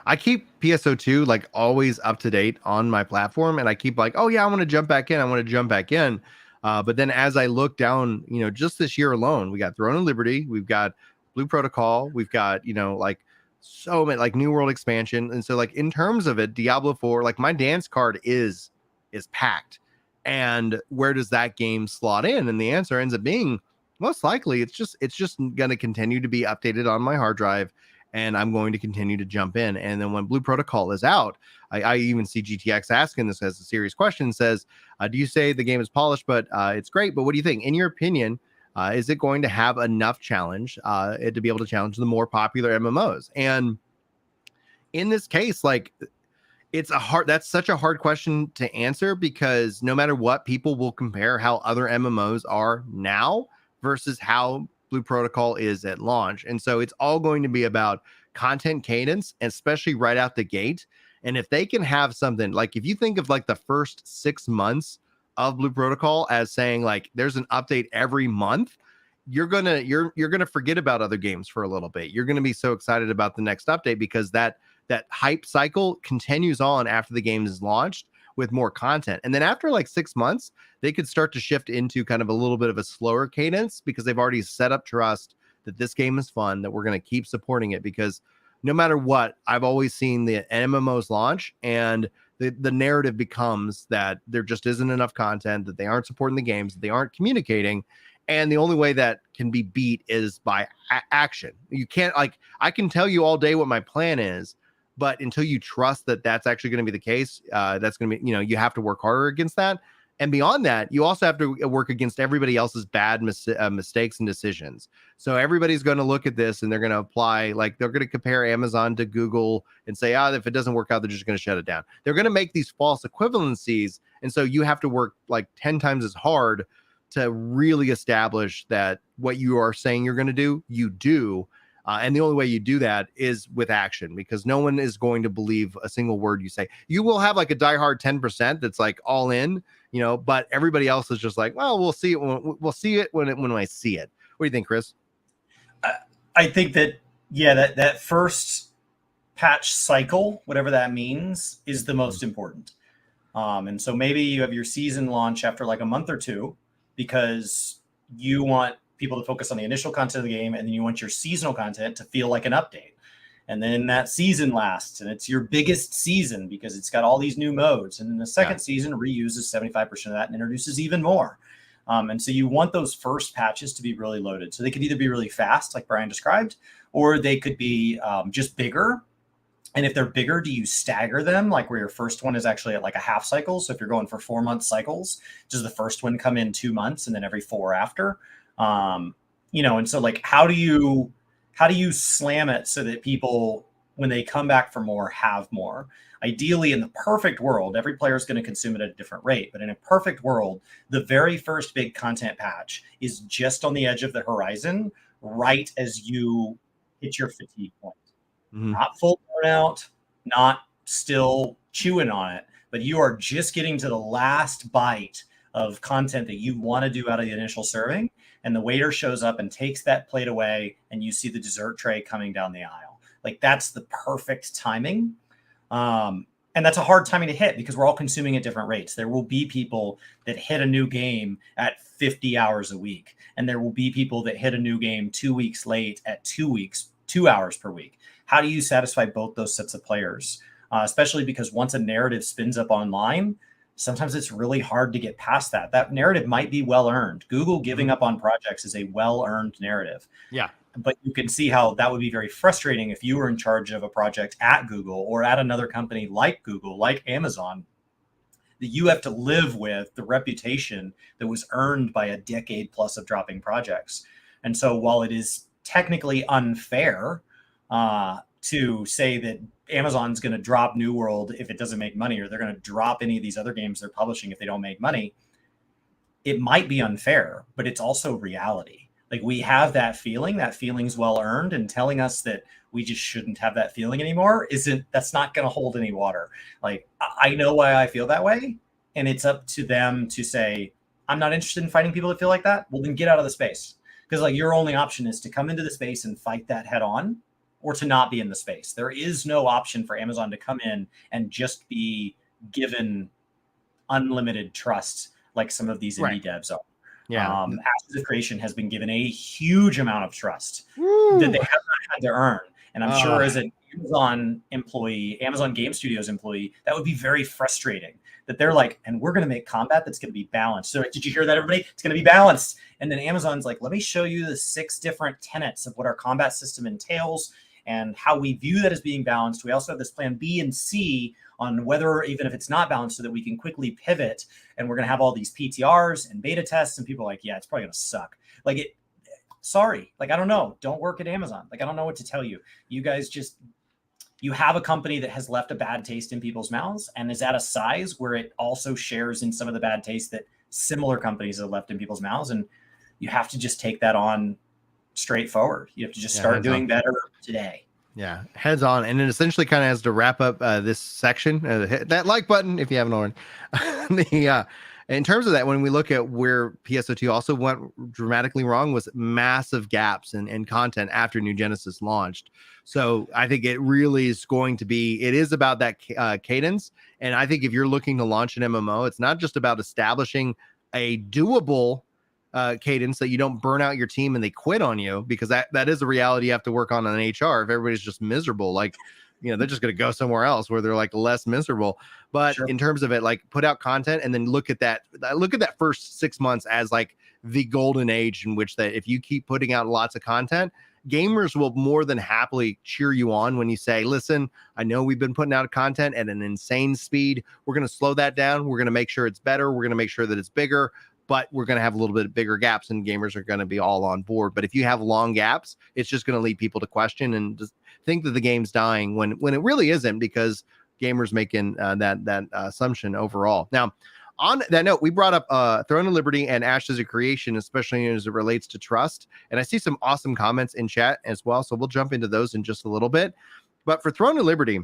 I keep PSO2 like always up to date on my platform, and I keep like, oh yeah, I want to jump back in. I want to jump back in. But then as I look down, just this year alone, we got Throne of Liberty, we've got Blue Protocol, we've got, like so many, like New World expansion. And so like in terms of it, Diablo 4, like my dance card is packed. And where does that game slot in? And the answer ends up being most likely it's just going to continue to be updated on my hard drive, and I'm going to continue to jump in. And then when Blue Protocol is out, I even see GTX asking this as a serious question, says, do you say the game is polished, but it's great, but what do you think? In your opinion, is it going to have enough challenge to be able to challenge the more popular MMOs? And in this case, like, That's such a hard question to answer, because no matter what, people will compare how other MMOs are now versus how Blue Protocol is at launch. And so it's all going to be about content cadence, especially right out the gate. And if they can have something like, if you think of like the first 6 months of Blue Protocol as saying like there's an update every month, you're gonna forget about other games for a little bit. You're gonna be so excited about the next update, because that hype cycle continues on after the game is launched with more content. And then after like 6 months, they could start to shift into kind of a little bit of a slower cadence, because they've already set up trust that this game is fun, that we're going to keep supporting it. Because no matter what, I've always seen the MMOs launch and the narrative becomes that there just isn't enough content, that they aren't supporting the games, that they aren't communicating. And the only way that can be beat is by action. You can't, like, I can tell you all day what my plan is, but until you trust that that's actually going to be the case, that's going to be, you have to work harder against that. And beyond that, you also have to work against everybody else's bad mistakes and decisions. So everybody's going to look at this and they're going to apply, like they're going to compare Amazon to Google and say, if it doesn't work out, they're just going to shut it down. They're going to make these false equivalencies. And so you have to work like 10 times as hard to really establish that what you are saying you're going to do, you do. And the only way you do that is with action, because no one is going to believe a single word you say. You will have like a diehard 10% that's like all in, but everybody else is just like, well, we'll see it when I see it. What do you think, Chris? I think that, that first patch cycle, whatever that means, is the most important. And so maybe you have your season launch after like a month or two, because you want people to focus on the initial content of the game, and then you want your seasonal content to feel like an update. And then that season lasts, and it's your biggest season because it's got all these new modes. And then the second season reuses 75% of that and introduces even more. And so you want those first patches to be really loaded. So they could either be really fast, like Brian described, or they could be just bigger. And if they're bigger, do you stagger them? Like where your first one is actually at like a half cycle. So if you're going for 4-month cycles, does the first one come in 2 months and then every 4 after? And so like, how do you slam it so that people, when they come back for more, have more? Ideally, in the perfect world, every player is going to consume it at a different rate. But in a perfect world, the very first big content patch is just on the edge of the horizon, right as you hit your fatigue point. Mm-hmm. Not full burnout, not still chewing on it, but you are just getting to the last bite of content that you want to do out of the initial serving. And the waiter shows up and takes that plate away, and you see the dessert tray coming down the aisle. Like that's the perfect timing. And that's a hard timing to hit because we're all consuming at different rates. There will be people that hit a new game at 50 hours a week. And there will be people that hit a new game 2 weeks late at 2 hours per week. How do you satisfy both those sets of players? Especially because once a narrative spins up online, sometimes it's really hard to get past that. That narrative might be well-earned. Google giving up on projects is a well-earned narrative. Yeah. But you can see how that would be very frustrating if you were in charge of a project at Google or at another company like Google, like Amazon, that you have to live with the reputation that was earned by a decade plus of dropping projects. And so while it is technically unfair to say that Amazon's going to drop New World if it doesn't make money, or they're going to drop any of these other games they're publishing if they don't make money, it might be unfair, but it's also reality. Like we have that feeling's well earned, and telling us that we just shouldn't have that feeling anymore that's not going to hold any water. Like I know why I feel that way, and it's up to them to say, I'm not interested in fighting people that feel like that. Well, then get out of the space. Because like your only option is to come into the space and fight that head on, or to not be in the space. There is no option for Amazon to come in and just be given unlimited trust like some of these indie devs are. Yeah. Ashes of Creation has been given a huge amount of trust that they have not had to earn. And I'm sure as an Amazon employee, Amazon Game Studios employee, that would be very frustrating. That they're like, and we're going to make combat that's going to be balanced. So did you hear that, everybody? It's going to be balanced. And then Amazon's like, let me show you the 6 different tenets of what our combat system entails and how we view that as being balanced. We also have this plan B and C on whether, even if it's not balanced, so that we can quickly pivot. And we're going to have all these PTRs and beta tests, and people are like, yeah, it's probably going to suck. Like sorry. Like, I don't know. Don't work at Amazon. Like, I don't know what to tell you. You guys just, you have a company that has left a bad taste in people's mouths and is at a size where it also shares in some of the bad taste that similar companies have left in people's mouths. And you have to just take that on straightforward. You have to just start doing better today. Yeah, heads on. And it essentially kind of has to wrap up this section. Hit that like button if you haven't already. In terms of that, when we look at where PSO2 also went dramatically wrong was massive gaps in content after New Genesis launched. So I think it really is going to be, it is about that cadence. And I think if you're looking to launch an MMO, it's not just about establishing a doable cadence that you don't burn out your team and they quit on you, because that is a reality you have to work on an HR. If everybody's just miserable, like, they're just going to go somewhere else where they're like less miserable. But in terms of it, like, put out content and then look at that first 6 months as like the golden age in which that if you keep putting out lots of content, gamers will more than happily cheer you on when you say, listen, I know we've been putting out content at an insane speed. We're going to slow that down. We're going to make sure it's better. We're going to make sure that it's bigger, but we're going to have a little bit bigger gaps and gamers are going to be all on board. But if you have long gaps, it's just going to lead people to question and just think that the game's dying when it really isn't, because gamers making that assumption overall. Now, on that note, we brought up Throne of Liberty and Ashes of Creation, especially as it relates to trust. And I see some awesome comments in chat as well, so we'll jump into those in just a little bit. But for Throne of Liberty,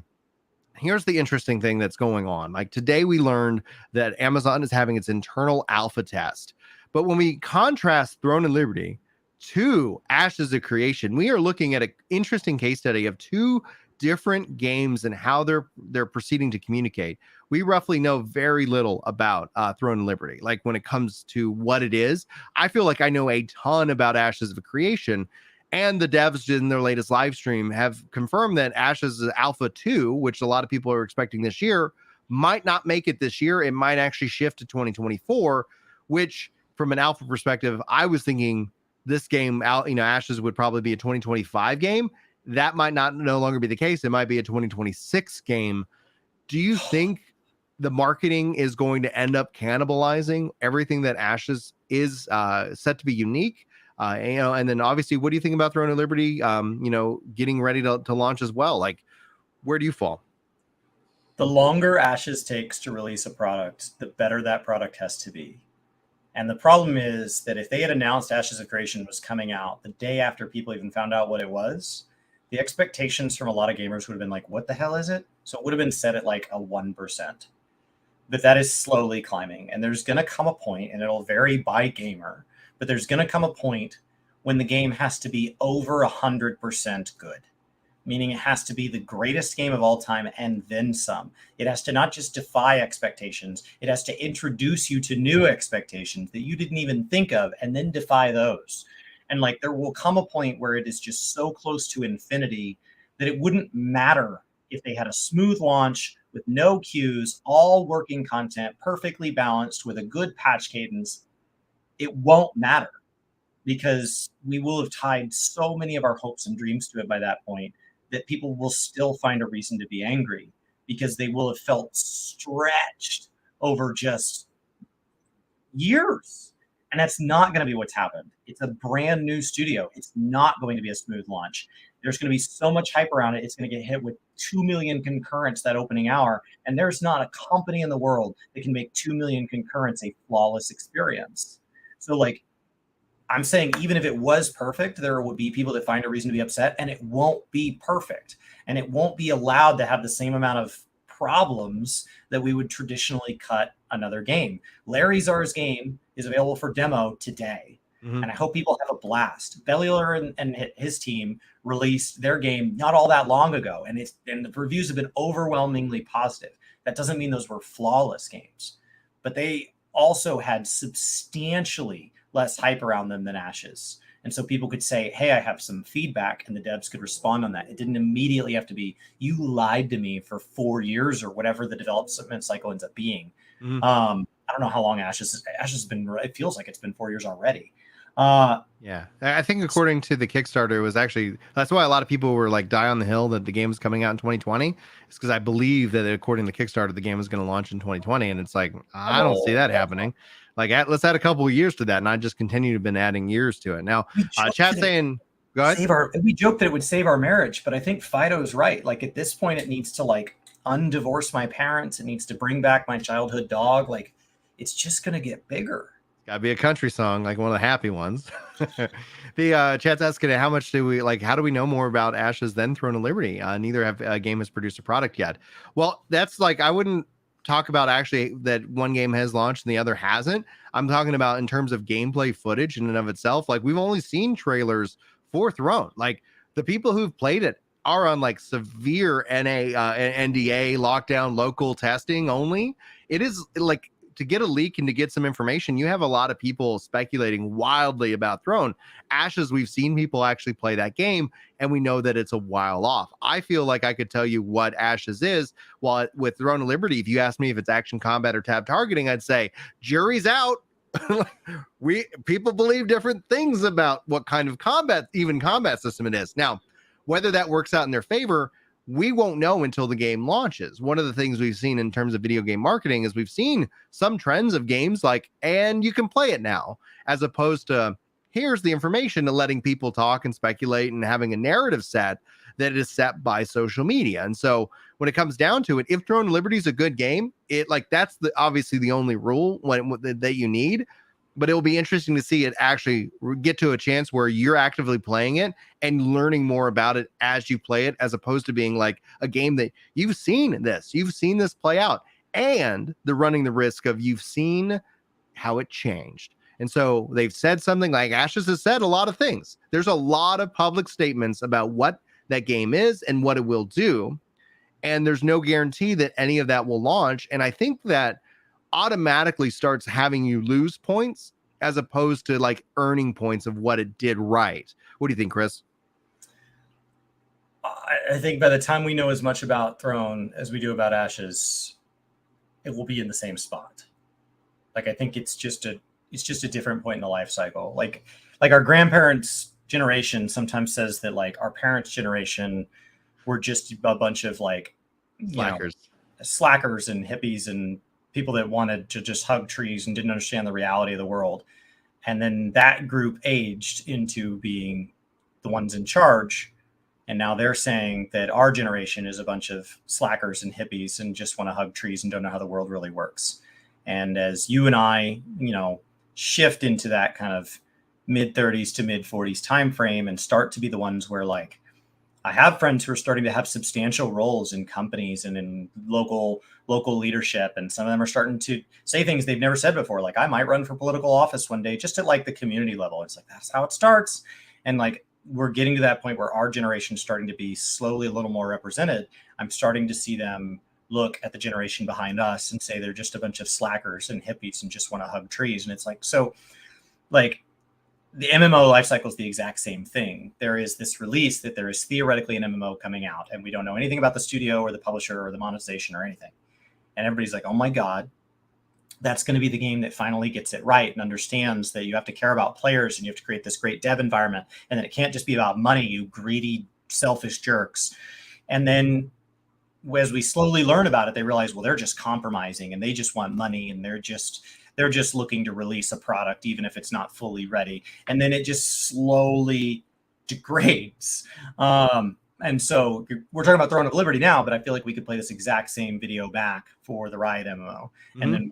here's the interesting thing that's going on. Like today, we learned that Amazon is having its internal alpha test. But when we contrast Throne of Liberty to Ashes of Creation, we are looking at an interesting case study of two different games and how they're proceeding to communicate. We roughly know very little about Throne of Liberty. Like when it comes to what it is, I feel like I know a ton about Ashes of Creation. And the devs in their latest live stream have confirmed that Ashes Alpha 2, which a lot of people are expecting this year, might not make it this year. It might actually shift to 2024, which from an alpha perspective, I was thinking this game out, Ashes would probably be a 2025 game. That might no longer be the case. It might be a 2026 game. Do you think the marketing is going to end up cannibalizing everything that Ashes is set to be unique? And then obviously, what do you think about Throne of Liberty, getting ready to launch as well? Like, where do you fall? The longer Ashes takes to release a product, the better that product has to be. And the problem is that if they had announced Ashes of Creation was coming out the day after people even found out what it was, the expectations from a lot of gamers would have been like, what the hell is it? So it would have been set at like a 1%. But that is slowly climbing. And there's going to come a point, and it'll vary by gamer, but there's going to come a point when the game has to be over 100% good, meaning it has to be the greatest game of all time and then some. It has to not just defy expectations, it has to introduce you to new expectations that you didn't even think of and then defy those. And like there will come a point where it is just so close to infinity that it wouldn't matter if they had a smooth launch with no queues, all working content, perfectly balanced with a good patch cadence. It won't matter because we will have tied so many of our hopes and dreams to it by that point that people will still find a reason to be angry because they will have felt stretched over just years. And that's not going to be what's happened. It's a brand new studio. It's not going to be a smooth launch. There's going to be so much hype around it. It's going to get hit with 2 million concurrents that opening hour. And there's not a company in the world that can make 2 million concurrents a flawless experience. So like, I'm saying even if it was perfect, there would be people that find a reason to be upset, and it won't be perfect. And it won't be allowed to have the same amount of problems that we would traditionally cut another game. Larry Czar's game is available for demo today. And I hope people have a blast. Bellular and his team released their game not all that long ago, and the reviews have been overwhelmingly positive. That doesn't mean those were flawless games, but they also had substantially less hype around them than Ashes. And so people could say, hey, I have some feedback, and the devs could respond on that. It didn't immediately have to be, you lied to me for 4 years or whatever the development cycle ends up being. I don't know how long Ashes has been. It feels like it's been 4 years already. Yeah, I think according to the Kickstarter, it was actually, that's why a lot of people were like die on the hill that the game was coming out in 2020. It's because I believe that according to Kickstarter, the game was going to launch in 2020, and it's like I don't see that happening. Like let's add a couple of years to that, and I just continue to been adding years to it. Now, chat saying Go ahead. We joked that it would save our marriage, but I think Fido's right. Like at this point, it needs to like undivorce my parents. It needs to bring back my childhood dog. Like it's just going to get bigger. Gotta be a country song, like one of the happy ones. The chat's asking how much do we like? How do we know more about Ashes than Throne of Liberty? Neither have game has produced a product yet. Well, that's like I wouldn't talk about actually that one game has launched and the other hasn't. I'm talking about in terms of gameplay footage in and of itself. Like we've only seen trailers for Throne. Like the people who've played it are on like severe NDA lockdown local testing only. It is like to get a leak and to get some information, you have a lot of people speculating wildly about Throne. Ashes, we've seen people actually play that game, and we know that it's a while off. I feel like I could tell you what Ashes is. While with Throne of Liberty, if you ask me if it's action combat or tab targeting, I'd say jury's out. People believe different things about what kind of combat system it is. Now, whether that works out in their favor, we won't know until the game launches. One of the things we've seen in terms of video game marketing is we've seen some trends of games like, and you can play it now, as opposed to here's the information and letting people talk and speculate and having a narrative set that is set by social media. And so when it comes down to it, if Throne of Liberty is a good game, it like that's obviously the only rule that you need. But it'll be interesting to see it actually get to a chance where you're actively playing it and learning more about it as you play it, as opposed to being like a game that you've seen this play out, and they're running the risk of you've seen how it changed. And so they've said something like Ashes has said a lot of things. There's a lot of public statements about what that game is and what it will do. And there's no guarantee that any of that will launch. And I think that automatically starts having you lose points as opposed to like earning points of what it did right. What do you think, Chris? I think by the time we know as much about Throne as we do about Ashes, it will be in the same spot. Like I think it's just a different point in the life cycle. Like our grandparents' generation sometimes says that like our parents' generation were just a bunch of like slackers and hippies and people that wanted to just hug trees and didn't understand the reality of the world. And then that group aged into being the ones in charge. And now they're saying that our generation is a bunch of slackers and hippies and just want to hug trees and don't know how the world really works. And as you and I, shift into that kind of mid 30s to mid 40s time frame and start to be the ones where like I have friends who are starting to have substantial roles in companies and in local leadership. And some of them are starting to say things they've never said before. Like I might run for political office one day, just at like the community level. It's like, that's how it starts. And like, we're getting to that point where our generation is starting to be slowly a little more represented. I'm starting to see them look at the generation behind us and say, they're just a bunch of slackers and hippies and just want to hug trees. And it's like, so like, the MMO lifecycle is the exact same thing. There is this release that there is theoretically an MMO coming out, and we don't know anything about the studio or the publisher or the monetization or anything. And everybody's like, oh my God, that's going to be the game that finally gets it right and understands that you have to care about players and you have to create this great dev environment. And then it can't just be about money, you greedy, selfish jerks. And then as we slowly learn about it, they realize, well, they're just compromising and they just want money and they're just looking to release a product, even if it's not fully ready. And then it just slowly degrades. And so we're talking about Throne of Liberty now, but I feel like we could play this exact same video back for the Riot MMO. Mm-hmm. And then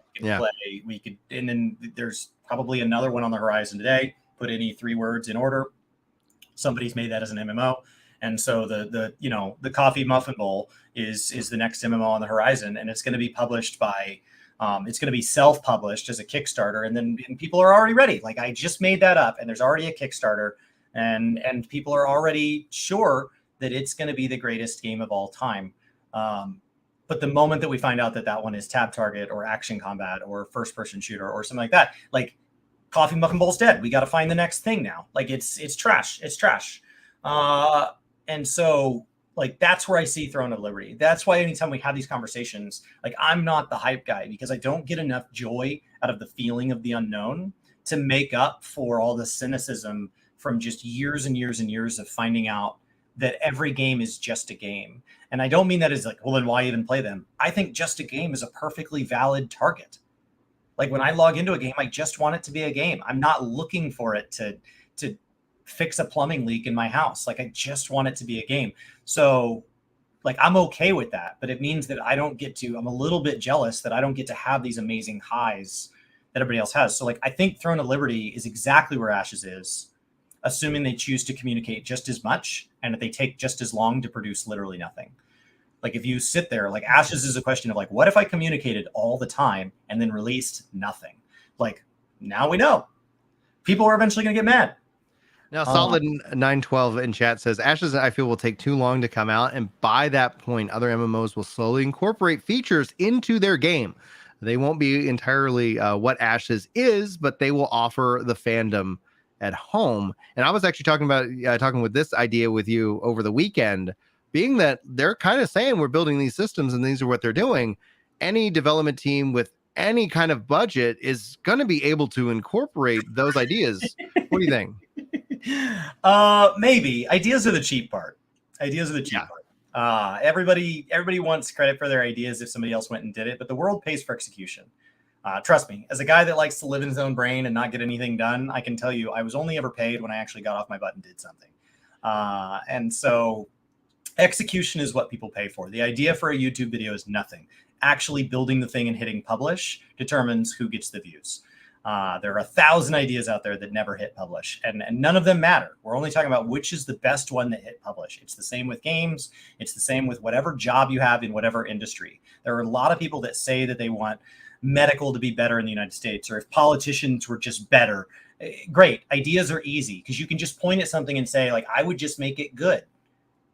and then there's probably another one on the horizon today. Put any 3 words in order. Somebody's made that as an MMO. And so the Coffee Muffin Bowl is the next MMO on the horizon. And it's going to be published by it's going to be self-published as a Kickstarter, and people are already ready. Like I just made that up, and there's already a Kickstarter, and people are already sure that it's going to be the greatest game of all time. But the moment that we find out that one is tab target or action combat or first-person shooter or something like that, like Coffee Muffin Bowl's dead. We got to find the next thing now. Like it's trash. It's trash. And so. Like, that's where I see Throne of Liberty. That's why anytime we have these conversations, like, I'm not the hype guy because I don't get enough joy out of the feeling of the unknown to make up for all the cynicism from just years and years and years of finding out that every game is just a game. And I don't mean that as like, well, then why even play them? I think just a game is a perfectly valid target. Like, when I log into a game, I just want it to be a game. I'm not looking for it to fix a plumbing leak in my house. Like, I just want it to be a game. So like, I'm okay with that, but it means that I'm a little bit jealous that I don't get to have these amazing highs that everybody else has. So like, I think Throne of Liberty is exactly where Ashes is, assuming they choose to communicate just as much and that they take just as long to produce literally nothing. Like, if you sit there, like, Ashes is a question of like, what if I communicated all the time and then released nothing? Like, now we know people are eventually going to get mad. Now, Solid 912 in chat says Ashes, I feel, will take too long to come out, and by that point, other MMOs will slowly incorporate features into their game. They won't be entirely what Ashes is, but they will offer the fandom at home. And I was actually talking with this idea with you over the weekend, being that they're kind of saying we're building these systems and these are what they're doing. Any development team with any kind of budget is going to be able to incorporate those ideas. What do you think? Maybe ideas are the cheap part. Ideas are the cheap part. Everybody wants credit for their ideas if somebody else went and did it, but the world pays for execution. Trust me, as a guy that likes to live in his own brain and not get anything done, I can tell you I was only ever paid when I actually got off my butt and did something. And so execution is what people pay for. The idea for a YouTube video is nothing. Actually building the thing and hitting publish determines who gets the views. There are 1,000 ideas out there that never hit publish, and none of them matter. We're only talking about which is the best one that hit publish. It's the same with games. It's the same with whatever job you have in whatever industry. There are a lot of people that say that they want medical to be better in the United States, or if politicians were just better. Great. Ideas are easy because you can just point at something and say, like, I would just make it good.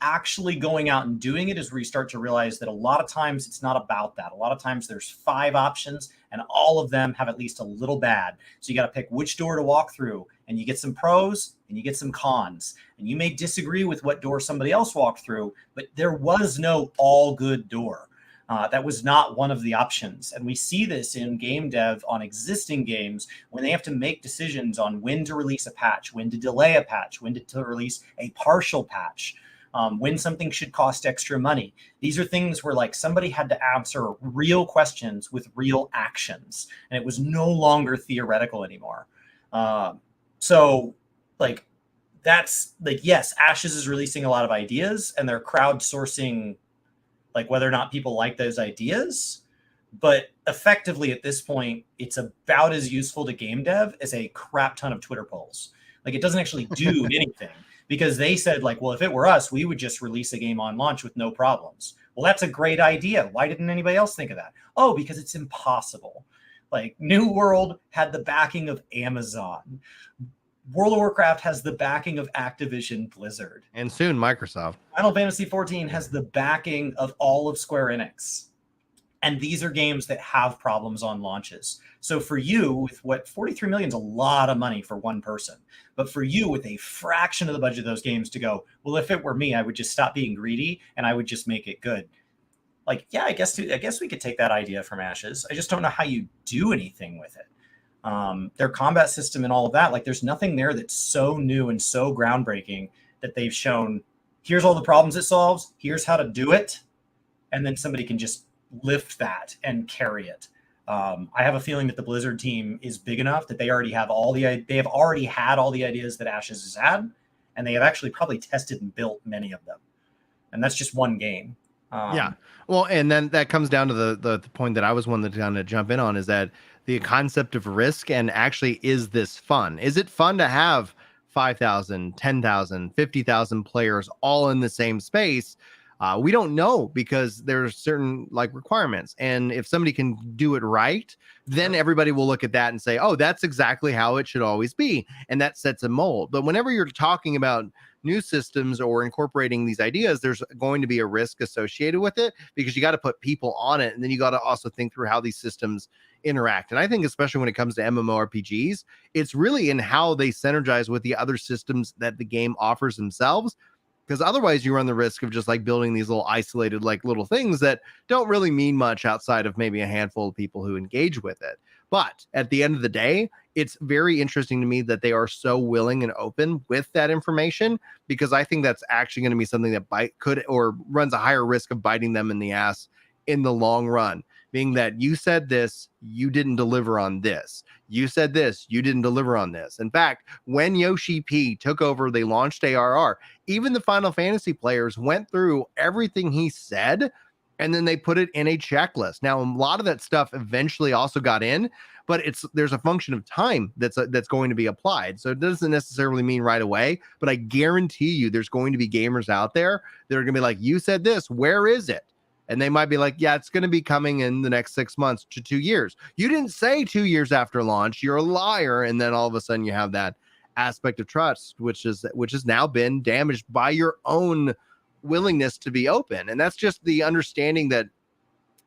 Actually going out and doing it is where you start to realize that a lot of times it's not about that. A lot of times there's 5 options and all of them have at least a little bad. So you got to pick which door to walk through, and you get some pros and you get some cons. And you may disagree with what door somebody else walked through, but there was no all good door. That was not one of the options. And we see this in game dev on existing games when they have to make decisions on when to release a patch, when to delay a patch, when to release a partial patch. When something should cost extra money. These are things where like somebody had to answer real questions with real actions, and it was no longer theoretical anymore. So like, that's like, yes, Ashes is releasing a lot of ideas and they're crowdsourcing like whether or not people like those ideas. But effectively at this point, it's about as useful to game dev as a crap ton of Twitter polls. Like, it doesn't actually do anything. Because they said, like, well, if it were us, we would just release a game on launch with no problems. Well, that's a great idea. Why didn't anybody else think of that? Oh, because it's impossible. Like, New World had the backing of Amazon. World of Warcraft has the backing of Activision Blizzard. And soon Microsoft. Final Fantasy XIV has the backing of all of Square Enix. And these are games that have problems on launches. So for you, with what 43 million is a lot of money for one person, but for you with a fraction of the budget of those games to go, well, if it were me, I would just stop being greedy and I would just make it good. Like, yeah, I guess we could take that idea from Ashes. I just don't know how you do anything with it. Their combat system and all of that, like, there's nothing there that's so new and so groundbreaking that they've shown, here's all the problems it solves, here's how to do it, and then somebody can just lift that and carry it. I have a feeling that the Blizzard team is big enough that they already have they have already had all the ideas that Ashes has had, and they have actually probably tested and built many of them. And that's just one game. Yeah. Well, and then that comes down to the point that I was one that kind of jump in on, is that the concept of risk, and actually, is this fun? Is it fun to have 5,000, 10,000, 50,000 players all in the same space? We don't know, because there's certain like requirements, and if somebody can do it right, then everybody will look at that and say, oh, that's exactly how it should always be, and that sets a mold. But whenever you're talking about new systems or incorporating these ideas, there's going to be a risk associated with it, because you got to put people on it, and then you got to also think through how these systems interact. And I think especially when it comes to MMORPGs, it's really in how they synergize with the other systems that the game offers themselves. Because otherwise you run the risk of just like building these little isolated like little things that don't really mean much outside of maybe a handful of people who engage with it. But at the end of the day, it's very interesting to me that they are so willing and open with that information, because I think that's actually going to be something that could or runs a higher risk of biting them in the ass in the long run. being that you said this, you didn't deliver on this. You said this, you didn't deliver on this. In fact, when Yoshi P took over, they launched ARR. Even the Final Fantasy players went through everything he said, and then they put it in a checklist. Now, a lot of that stuff eventually also got in, but there's a function of time that's going to be applied. So it doesn't necessarily mean right away, but I guarantee you there's going to be gamers out there that are going to be like, you said this, where is it? And they might be like, yeah, it's going to be coming in the next 6 months to 2 years. You didn't say 2 years after launch. You're a liar. And then all of a sudden you have that aspect of trust, which has now been damaged by your own willingness to be open. And that's just the understanding that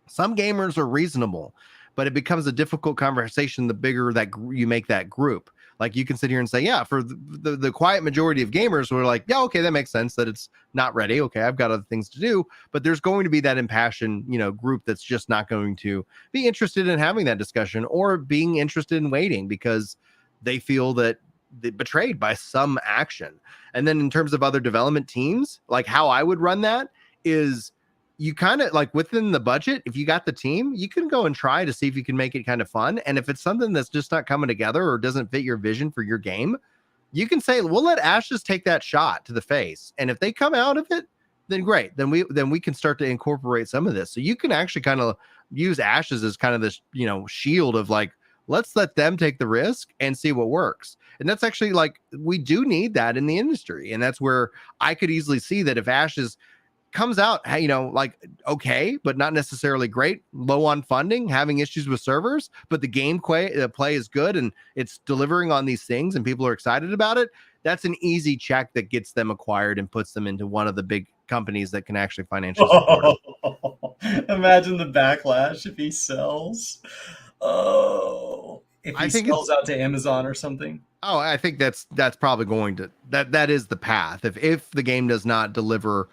some gamers are reasonable, but it becomes a difficult conversation the bigger that you make that group. Like you can sit here and say, yeah, for the quiet majority of gamers who are like, yeah, okay, that makes sense that it's not ready. Okay, I've got other things to do. But there's going to be that impassioned, group that's just not going to be interested in having that discussion or being interested in waiting because they feel that they're betrayed by some action. And then in terms of other development teams, like how I would run that is you kind of like within the budget, if you got the team, you can go and try to see if you can make it kind of fun. And if it's something that's just not coming together or doesn't fit your vision for your game, you can say, we'll let Ashes take that shot to the face. And if they come out of it, then great. Then we can start to incorporate some of this. So you can actually kind of use Ashes as kind of this, shield of like, let's let them take the risk and see what works. And that's actually like, we do need that in the industry. And that's where I could easily see that if Ashes comes out, like okay, but not necessarily great, low on funding, having issues with servers, but the play is good and it's delivering on these things and people are excited about it, that's an easy check that gets them acquired and puts them into one of the big companies that can actually financially support them. Imagine the backlash if he sells. If he sells out to Amazon or something. Oh, I think that's probably going to that is the path. If the game does not deliver.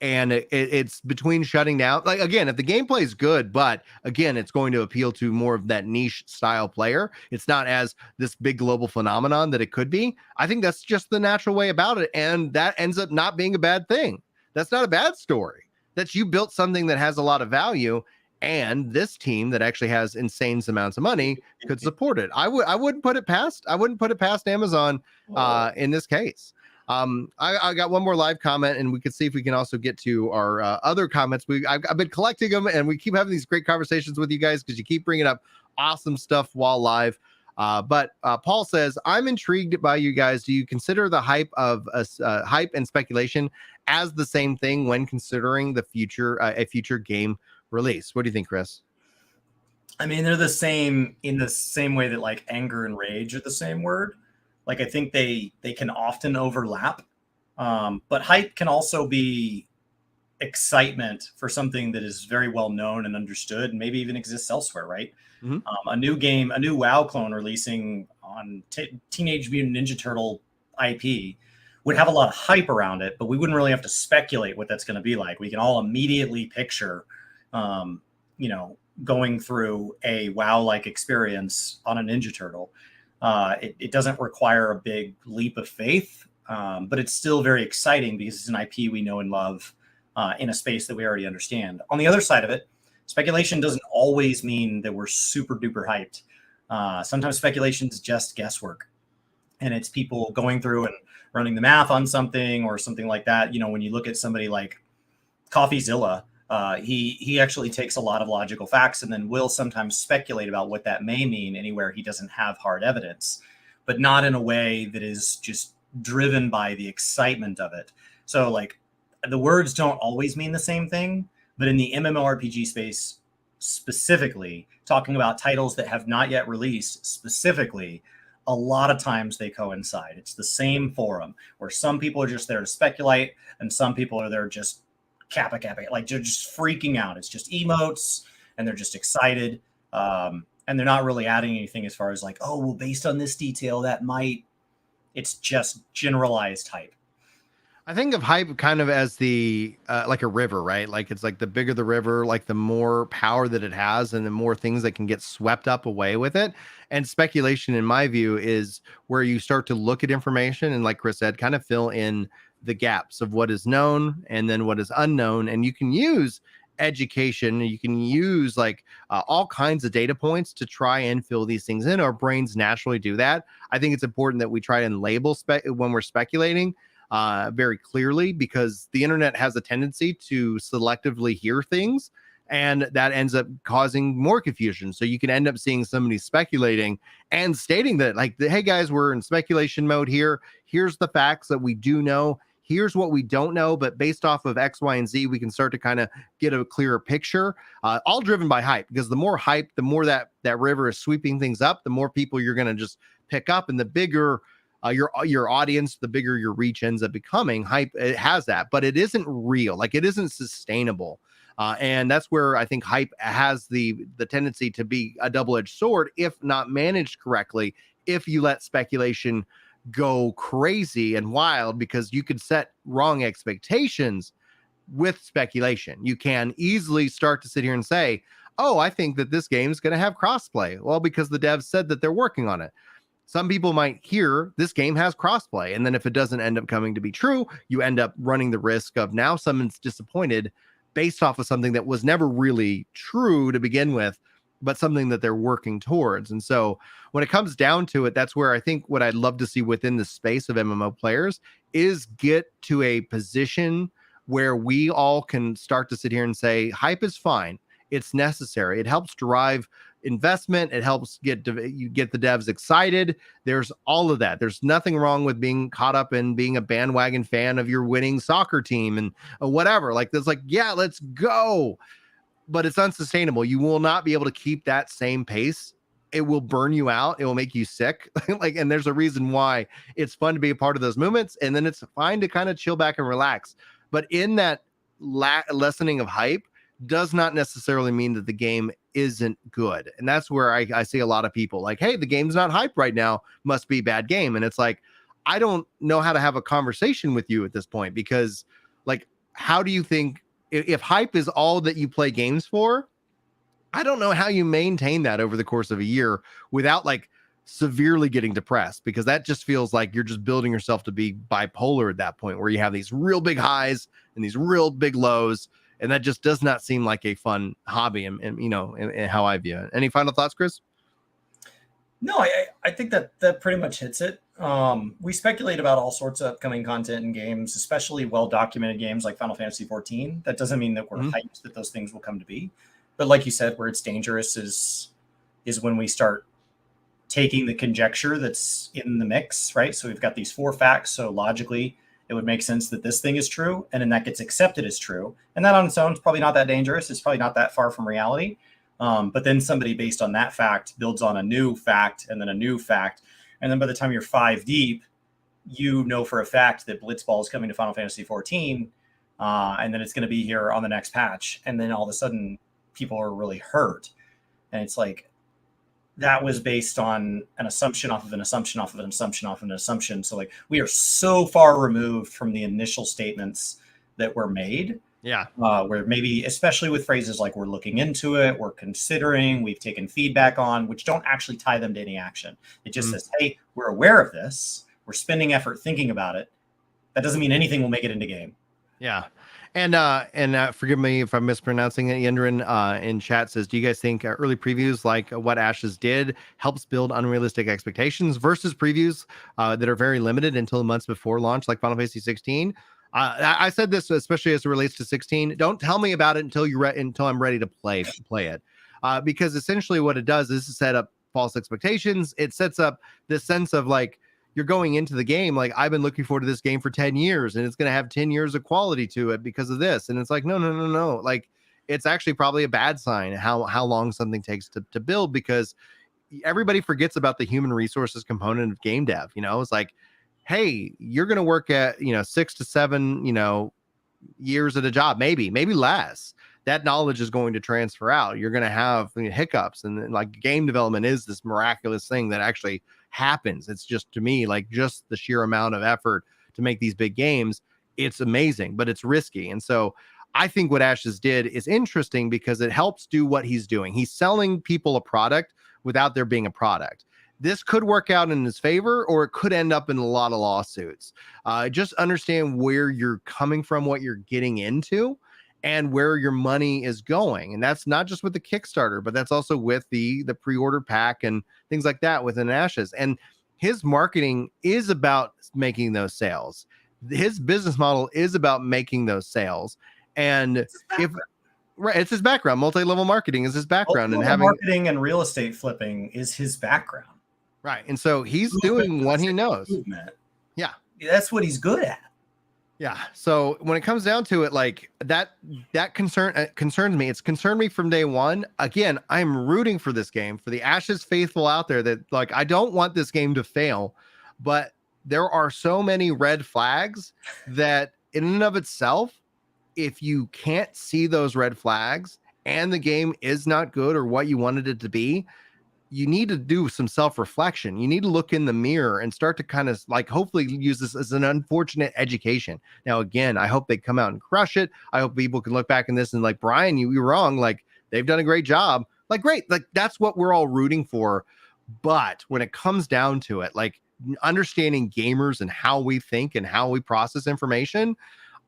And it's between shutting down, like, again, if the gameplay is good, but again, it's going to appeal to more of that niche style player. It's not as this big global phenomenon that it could be. I think that's just the natural way about it. And that ends up not being a bad thing. That's not a bad story. That's you built something that has a lot of value. And this team that actually has insane amounts of money could support it. I wouldn't put it past Amazon in this case. I got one more live comment, and we could see if we can also get to our other comments. I've been collecting them, and we keep having these great conversations with you guys because you keep bringing up awesome stuff while live. But Paul says, I'm intrigued by you guys. Do you consider the hype and speculation as the same thing when considering the future, a future game release? What do you think, Chris? I mean, they're the same in the same way that like anger and rage are the same word. Like, I think they can often overlap, but hype can also be excitement for something that is very well known and understood and maybe even exists elsewhere, right? Mm-hmm. A new game, a new WoW clone releasing on Teenage Mutant Ninja Turtle IP would have a lot of hype around it, but we wouldn't really have to speculate what that's going to be like. We can all immediately picture, going through a WoW-like experience on a Ninja Turtle. It doesn't require a big leap of faith, but it's still very exciting because it's an IP we know and love in a space that we already understand. On the other side of it, speculation doesn't always mean that we're super duper hyped. Sometimes speculation is just guesswork, and it's people going through and running the math on something or something like that. When you look at somebody like CoffeeZilla, he actually takes a lot of logical facts and then will sometimes speculate about what that may mean anywhere he doesn't have hard evidence, but not in a way that is just driven by the excitement of it. So like the words don't always mean the same thing, but in the MMORPG space specifically, talking about titles that have not yet released specifically, a lot of times they coincide. It's the same forum where some people are just there to speculate and some people are there just kappa, like they're just freaking out. It's just emotes and they're just excited. And they're not really adding anything as far as like, oh, well, based on this detail, that might, it's just generalized hype. I think of hype kind of as the like a river, right? Like it's like the bigger the river, like the more power that it has and the more things that can get swept up away with it. And speculation, in my view, is where you start to look at information and, like Chris said, kind of fill in the gaps of what is known and then what is unknown. And you can use education. You can use like all kinds of data points to try and fill these things in. Our brains naturally do that. I think it's important that we try and label when we're speculating very clearly, because the internet has a tendency to selectively hear things, and that ends up causing more confusion. So you can end up seeing somebody speculating and stating that, like, hey guys, we're in speculation mode here. Here's the facts that we do know. Here's what we don't know, but based off of X, Y, and Z, we can start to kind of get a clearer picture. All driven by hype, because the more hype, the more that river is sweeping things up, the more people you're going to just pick up, and the bigger your audience, the bigger your reach ends up becoming. Hype, it has that, but it isn't real. Like, it isn't sustainable. And that's where I think hype has the tendency to be a double-edged sword if not managed correctly. If you let speculation go crazy and wild, because you could set wrong expectations with speculation. You can easily start to sit here and say, oh, I think that this game is going to have crossplay. Well, because the devs said that they're working on it. Some people might hear this game has crossplay, and then if it doesn't end up coming to be true, you end up running the risk of now someone's disappointed based off of something that was never really true to begin with, but something that they're working towards. And so when it comes down to it, that's where I think what I'd love to see within the space of MMO players is get to a position where we all can start to sit here and say, hype is fine. It's necessary. It helps drive investment. It helps get the devs excited. There's all of that. There's nothing wrong with being caught up in being a bandwagon fan of your winning soccer team and whatever. Like, there's like, yeah, let's go. But it's unsustainable. You will not be able to keep that same pace. It will burn you out. It will make you sick. Like, and there's a reason why it's fun to be a part of those movements. And then it's fine to kind of chill back and relax. But in that lessening of hype does not necessarily mean that the game isn't good. And that's where I see a lot of people like, hey, the game's not hyped right now, must be a bad game. And it's like, I don't know how to have a conversation with you at this point, because like, how do you think if hype is all that you play games for? I don't know how you maintain that over the course of a year without like severely getting depressed, because that just feels like you're just building yourself to be bipolar at that point, where you have these real big highs and these real big lows. And that just does not seem like a fun hobby, and you know, in how I view it. Any final thoughts, Chris? No, I think that pretty much hits it. We speculate about all sorts of upcoming content in games, especially well-documented games like Final Fantasy XIV. That doesn't mean that we're hyped that those things will come to be. But like you said, where it's dangerous is when we start taking the conjecture that's in the mix, right? So we've got these 4 facts. So logically, it would make sense that this thing is true, and then that gets accepted as true. And that on its own is probably not that dangerous. It's probably not that far from reality. But then somebody based on that fact builds on a new fact and then a new fact. And then by the time you're 5 deep, you know for a fact that Blitzball is coming to Final Fantasy XIV, and then it's going to be here on the next patch. And then all of a sudden, people are really hurt. And it's like, that was based on an assumption off of an assumption off of an assumption off of an assumption. So like, we are so far removed from the initial statements that were made. Yeah. Where maybe, especially with phrases like we're looking into it, we're considering, we've taken feedback on, which don't actually tie them to any action. It just says, hey, we're aware of this. We're spending effort thinking about it. That doesn't mean anything will make it into game. Yeah. And forgive me if I'm mispronouncing it. Yendrin in chat says, do you guys think early previews like what Ashes did helps build unrealistic expectations versus previews that are very limited until months before launch, like Final Fantasy 16? I said this especially as it relates to 16. Don't tell me about it until until I'm ready to play it, because essentially what it does is set up false expectations. It sets up this sense of like, you're going into the game like, I've been looking forward to this game for 10 years and it's going to have 10 years of quality to it because of this. And it's like, no. Like, it's actually probably a bad sign how long something takes to build, because everybody forgets about the human resources component of game dev. You know, it's like, hey, you're going to work at, 6 to 7, years at a job, maybe less. That knowledge is going to transfer out. You're going to have hiccups, and like, game development is this miraculous thing that actually happens. It's just, to me, like, just the sheer amount of effort to make these big games. It's amazing, but it's risky. And so I think what Ashes did is interesting because it helps do what he's doing. He's selling people a product without there being a product. This could work out in his favor, or it could end up in a lot of lawsuits. Just understand where you're coming from, what you're getting into, and where your money is going. And that's not just with the Kickstarter, but that's also with the pre-order pack and things like that within Ashes. And his marketing is about making those sales. His business model is about making those sales. And if right, it's his background. Multi-level marketing is his background, and having marketing and real estate flipping is his background. Right. And so he's doing what he knows. Yeah. That's what he's good at. Yeah. So when it comes down to it, like that concerns me. It's concerned me from day one. Again, I'm rooting for this game, for the Ashes faithful out there, that like, I don't want this game to fail, but there are so many red flags that in and of itself, if you can't see those red flags and the game is not good or what you wanted it to be, you need to do some self-reflection. You need to look in the mirror and start to kind of like hopefully use this as an unfortunate education. Now, again, I hope they come out and crush it. I hope people can look back in this and like, Brian, you were wrong. Like, they've done a great job. Like, great. Like, that's what we're all rooting for. But when it comes down to it, like understanding gamers and how we think and how we process information,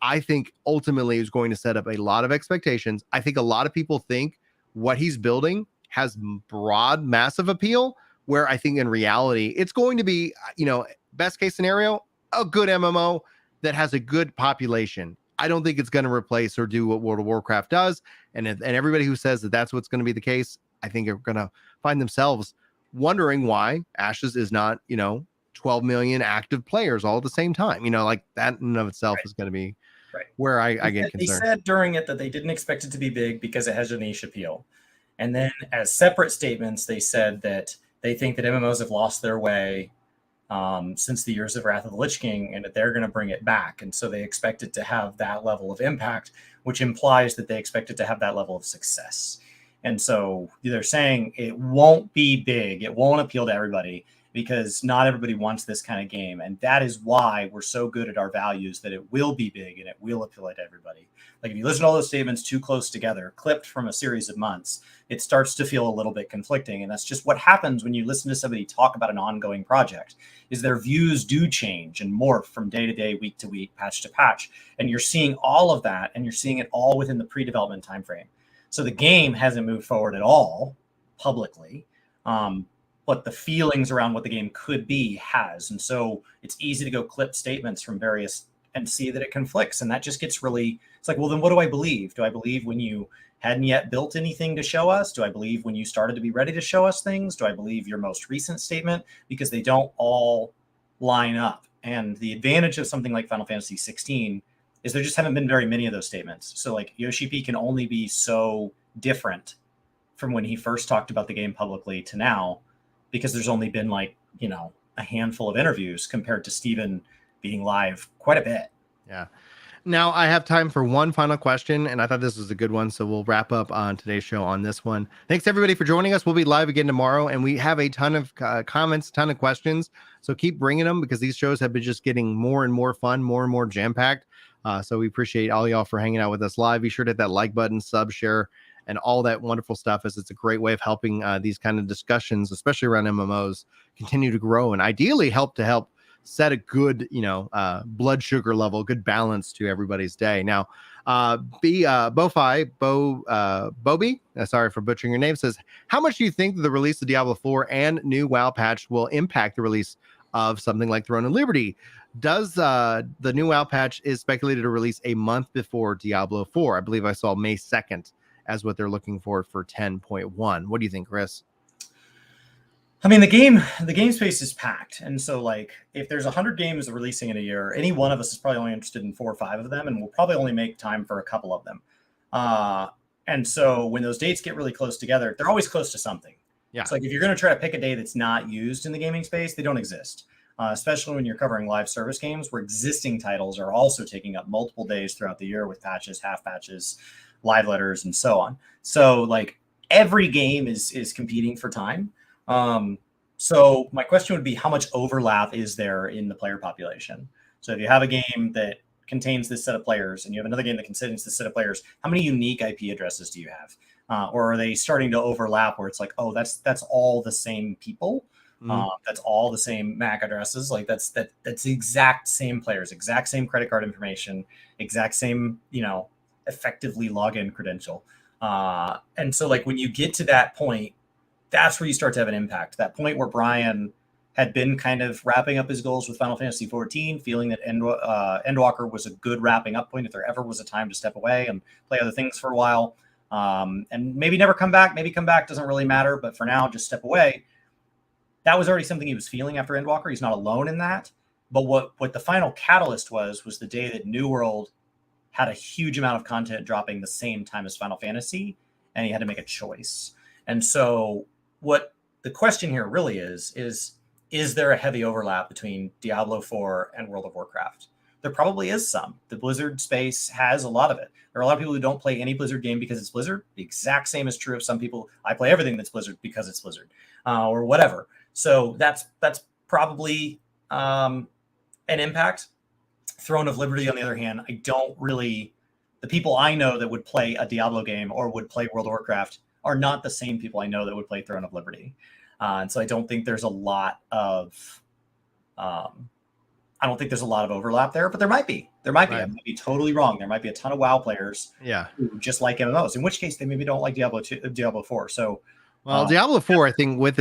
I think ultimately is going to set up a lot of expectations. I think a lot of people think what he's building has broad, massive appeal, where I think in reality, it's going to be, you know, best case scenario, a good MMO that has a good population. I don't think it's going to replace or do what World of Warcraft does. And everybody who says that that's what's going to be the case, I think are going to find themselves wondering why Ashes is not, you know, 12 million active players all at the same time. You know, like that in and of itself is going to be where I get concerned. They said during it that they didn't expect it to be big because it has a niche appeal. And then as separate statements, they said that they think that MMOs have lost their way since the years of Wrath of the Lich King, and that they're going to bring it back. And so they expect it to have that level of impact, which implies that they expect it to have that level of success. And so they're saying it won't be big. It won't appeal to everybody because not everybody wants this kind of game. And that is why we're so good at our values, that it will be big and it will appeal to everybody. Like if you listen to all those statements too close together, clipped from a series of months, it starts to feel a little bit conflicting. And that's just what happens when you listen to somebody talk about an ongoing project, is their views do change and morph from day to day, week to week, patch to patch. And you're seeing all of that, and you're seeing it all within the pre-development timeframe. So the game hasn't moved forward at all publicly. But the feelings around what the game could be has. And so it's easy to go clip statements from various and see that it conflicts. And that just gets really, it's like, well, then what do I believe? Do I believe when you hadn't yet built anything to show us? Do I believe when you started to be ready to show us things? Do I believe your most recent statement? Because they don't all line up. And the advantage of something like Final Fantasy 16 is there just haven't been very many of those statements. So like Yoshi P can only be so different from when he first talked about the game publicly to now, because there's only been like, you know, a handful of interviews compared to Steven being live quite a bit. Yeah. Now I have time for one final question, and I thought this was a good one, so we'll wrap up on today's show on this one. Thanks everybody for joining us. We'll be live again tomorrow, and we have a ton of comments, ton of questions, so keep bringing them, because these shows have been just getting more and more fun, more and more jam-packed. So we appreciate all y'all for hanging out with us live. Be sure to hit that like button, sub, share, and all that wonderful stuff, as it's a great way of helping these kind of discussions, especially around MMOs, continue to grow and ideally help set a good, you know, blood sugar level, good balance to everybody's day. Now, Bobby, sorry for butchering your name, says, how much do you think the release of Diablo 4 and new WoW patch will impact the release of something like Throne of Liberty? Does the new WoW patch is speculated to release a month before Diablo 4? I believe I saw May 2nd as what they're looking for 10.1. What do you think, Chris? I mean, the game space is packed. And so like if there's 100 games releasing in a year, any one of us is probably only interested in 4 or 5 of them, and we'll probably only make time for a couple of them. And so when those dates get really close together, they're always close to something. Yeah. It's like if you're going to try to pick a day that's not used in the gaming space, they don't exist. Especially when you're covering live service games where existing titles are also taking up multiple days throughout the year with patches, half patches, live letters, and so on. So like every game is competing for time. So my question would be, how much overlap is there in the player population? So if you have a game that contains this set of players and you have another game that contains this set of players, how many unique IP addresses do you have? Or are they starting to overlap where it's like, oh, that's all the same people? That's all the same MAC addresses. Like that's the exact same players, exact same credit card information, exact same, you know, effectively login credential. And so like when you get to that point, that's where you start to have an impact. That point where Brian had been kind of wrapping up his goals with Final Fantasy XIV, feeling that Endwalker was a good wrapping up point if there ever was a time to step away and play other things for a while. And maybe never come back, maybe come back, doesn't really matter. But for now, just step away. That was already something he was feeling after Endwalker. He's not alone in that. But what the final catalyst was the day that New World had a huge amount of content dropping the same time as Final Fantasy, and he had to make a choice. And so what the question here really is there a heavy overlap between Diablo 4 and World of Warcraft? There probably is some. The Blizzard space has a lot of it. There are a lot of people who don't play any Blizzard game because it's Blizzard. The exact same is true of some people. I play everything that's Blizzard because it's Blizzard, or whatever. So that's probably an impact. Throne of Liberty, on the other hand, the people I know that would play a Diablo game or would play World of Warcraft are not the same people I know that would play Throne of Liberty. And so I don't think there's a lot of overlap there, but there might be. Right. I might be totally wrong. There might be a ton of WoW players who just like MMOs, in which case they maybe don't like Diablo 4. So, Diablo 4, I think with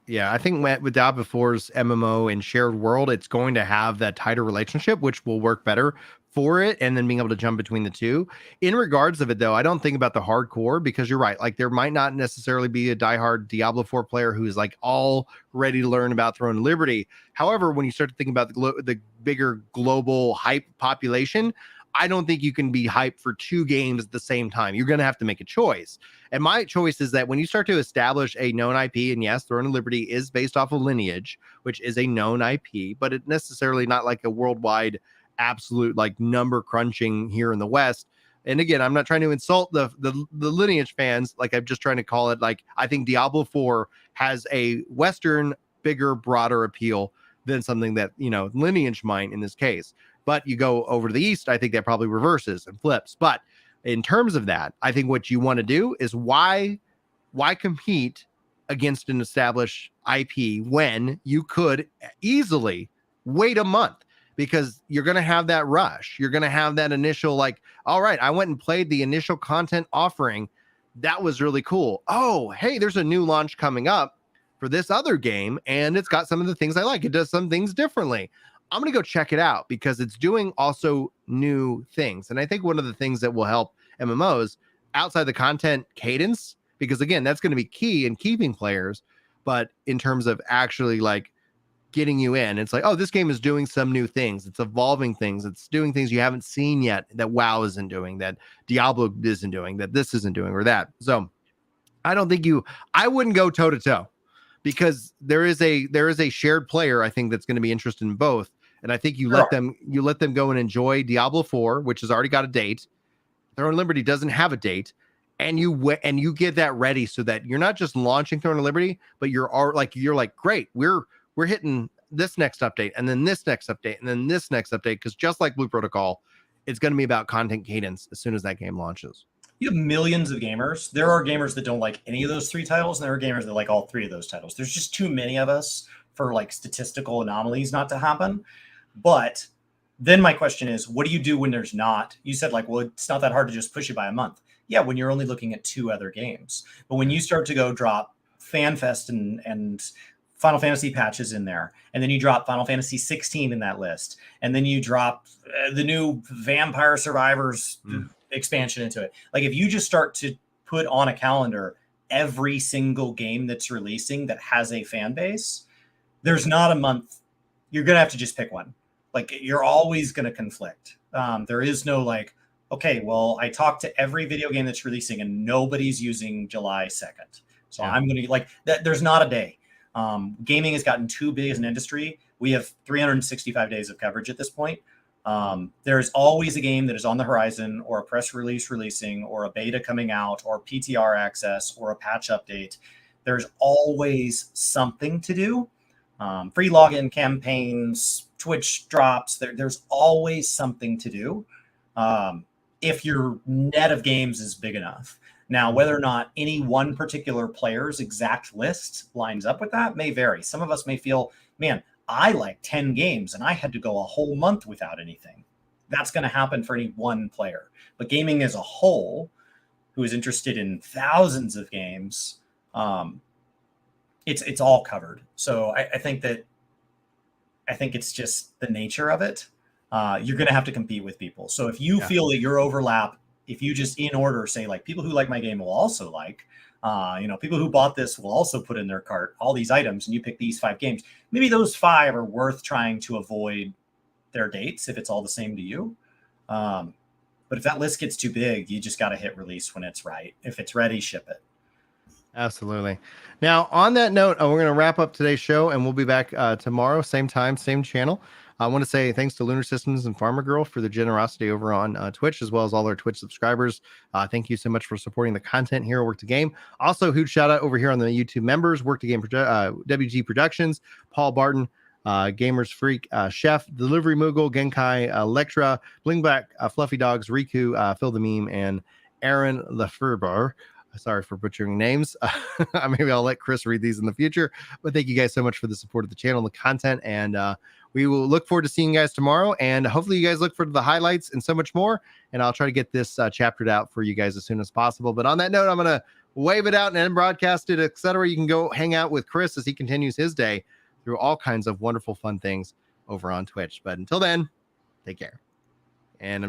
Diablo 4's MMO and shared world, it's going to have that tighter relationship, which will work better for it, and then being able to jump between the two. In regards of it, though, I don't think about the hardcore, because you're right. Like, there might not necessarily be a diehard Diablo 4 player who's like all ready to learn about Throne of Liberty. However, when you start to think about the bigger global hype population, I don't think you can be hyped for two games at the same time. You're going to have to make a choice. And my choice is that when you start to establish a known IP, and yes, Throne of Liberty is based off of Lineage, which is a known IP, but it necessarily not like a worldwide absolute like number crunching here in the West. And again, I'm not trying to insult the Lineage fans. Like, I'm just trying to call it, like, I think Diablo 4 has a Western, bigger, broader appeal than something that, Lineage might in this case. But you go over to the East, I think that probably reverses and flips. But in terms of that, I think what you want to do is why compete against an established IP when you could easily wait a month? Because you're going to have that rush. You're going to have that initial, like, all right, I went and played the initial content offering. That was really cool. Oh, hey, there's a new launch coming up for this other game, and it's got some of the things I like. It does some things differently. I'm going to go check it out because it's doing also new things. And I think one of the things that will help MMOs outside the content cadence, because again, that's going to be key in keeping players, but in terms of actually like getting you in, it's like, oh, this game is doing some new things. It's evolving things. It's doing things you haven't seen yet that WoW isn't doing, that Diablo isn't doing, that this isn't doing, or that. So I wouldn't go toe to toe, because there is a shared player, I think, that's going to be interested in both. And I think you let them go and enjoy Diablo 4, which has already got a date. Throne of Liberty doesn't have a date, and you get that ready so that you're not just launching Throne of Liberty, but you're like, great, we're hitting this next update, and then this next update, and then this next update, because just like Blue Protocol, it's going to be about content cadence as soon as that game launches. You have millions of gamers. There are gamers that don't like any of those three titles, and there are gamers that like all three of those titles. There's just too many of us for like statistical anomalies not to happen. But then my question is, what do you do when there's not? You said, like, well, it's not that hard to just push it by a month. Yeah, when you're only looking at two other games. But when you start to go drop FanFest and Final Fantasy patches in there, and then you drop Final Fantasy 16 in that list, and then you drop the new Vampire Survivors expansion into it. Like, if you just start to put on a calendar every single game that's releasing that has a fan base, there's not a month. You're going to have to just pick one. Like, you're always going to conflict. There is no like, okay, well, I talked to every video game that's releasing and nobody's using July 2nd. So I'm going to like that. There's not a day. Gaming has gotten too big as an industry. We have 365 days of coverage at this point. There's always a game that is on the horizon, or a press release releasing, or a beta coming out, or PTR access, or a patch update. There's always something to do. Free login campaigns, Twitch drops. There's always something to do if your net of games is big enough. Now, whether or not any one particular player's exact list lines up with that may vary. Some of us may feel, man, I like 10 games and I had to go a whole month without anything. that's going to happen for any one player. But gaming as a whole, who is interested in thousands of games, it's all covered. So I think it's just the nature of it. You're going to have to compete with people. So if you feel that your overlap, if you just in order say like people who like my game will also like, people who bought this will also put in their cart all these items, and you pick these 5 games. Maybe those 5 are worth trying to avoid their dates if it's all the same to you. But if that list gets too big, you just got to hit release when it's right. If it's ready, ship it. Absolutely. Now, on that note, we're going to wrap up today's show, and we'll be back tomorrow, same time, same channel. I want to say thanks to Lunar Systems and Farmer Girl for their generosity over on Twitch, as well as all our Twitch subscribers. Thank you so much for supporting the content here at Work to Game. Also, huge shout out over here on the YouTube members, Work to Game, WG Productions, Paul Barton, Gamers Freak, Chef, Delivery Moogle, Genkai, Electra, Blingback, Fluffy Dogs, Riku, Phil the Meme, and Aaron Lefebvre. Sorry for butchering names. Maybe I'll let Chris read these in the future. But thank you guys so much for the support of the channel, the content, and we will look forward to seeing you guys tomorrow. And hopefully you guys look forward to the highlights and so much more. And I'll try to get this chaptered out for you guys as soon as possible. But on that note, I'm going to wave it out and then broadcast it, etc. You can go hang out with Chris as he continues his day through all kinds of wonderful, fun things over on Twitch. But until then, take care. And I'm just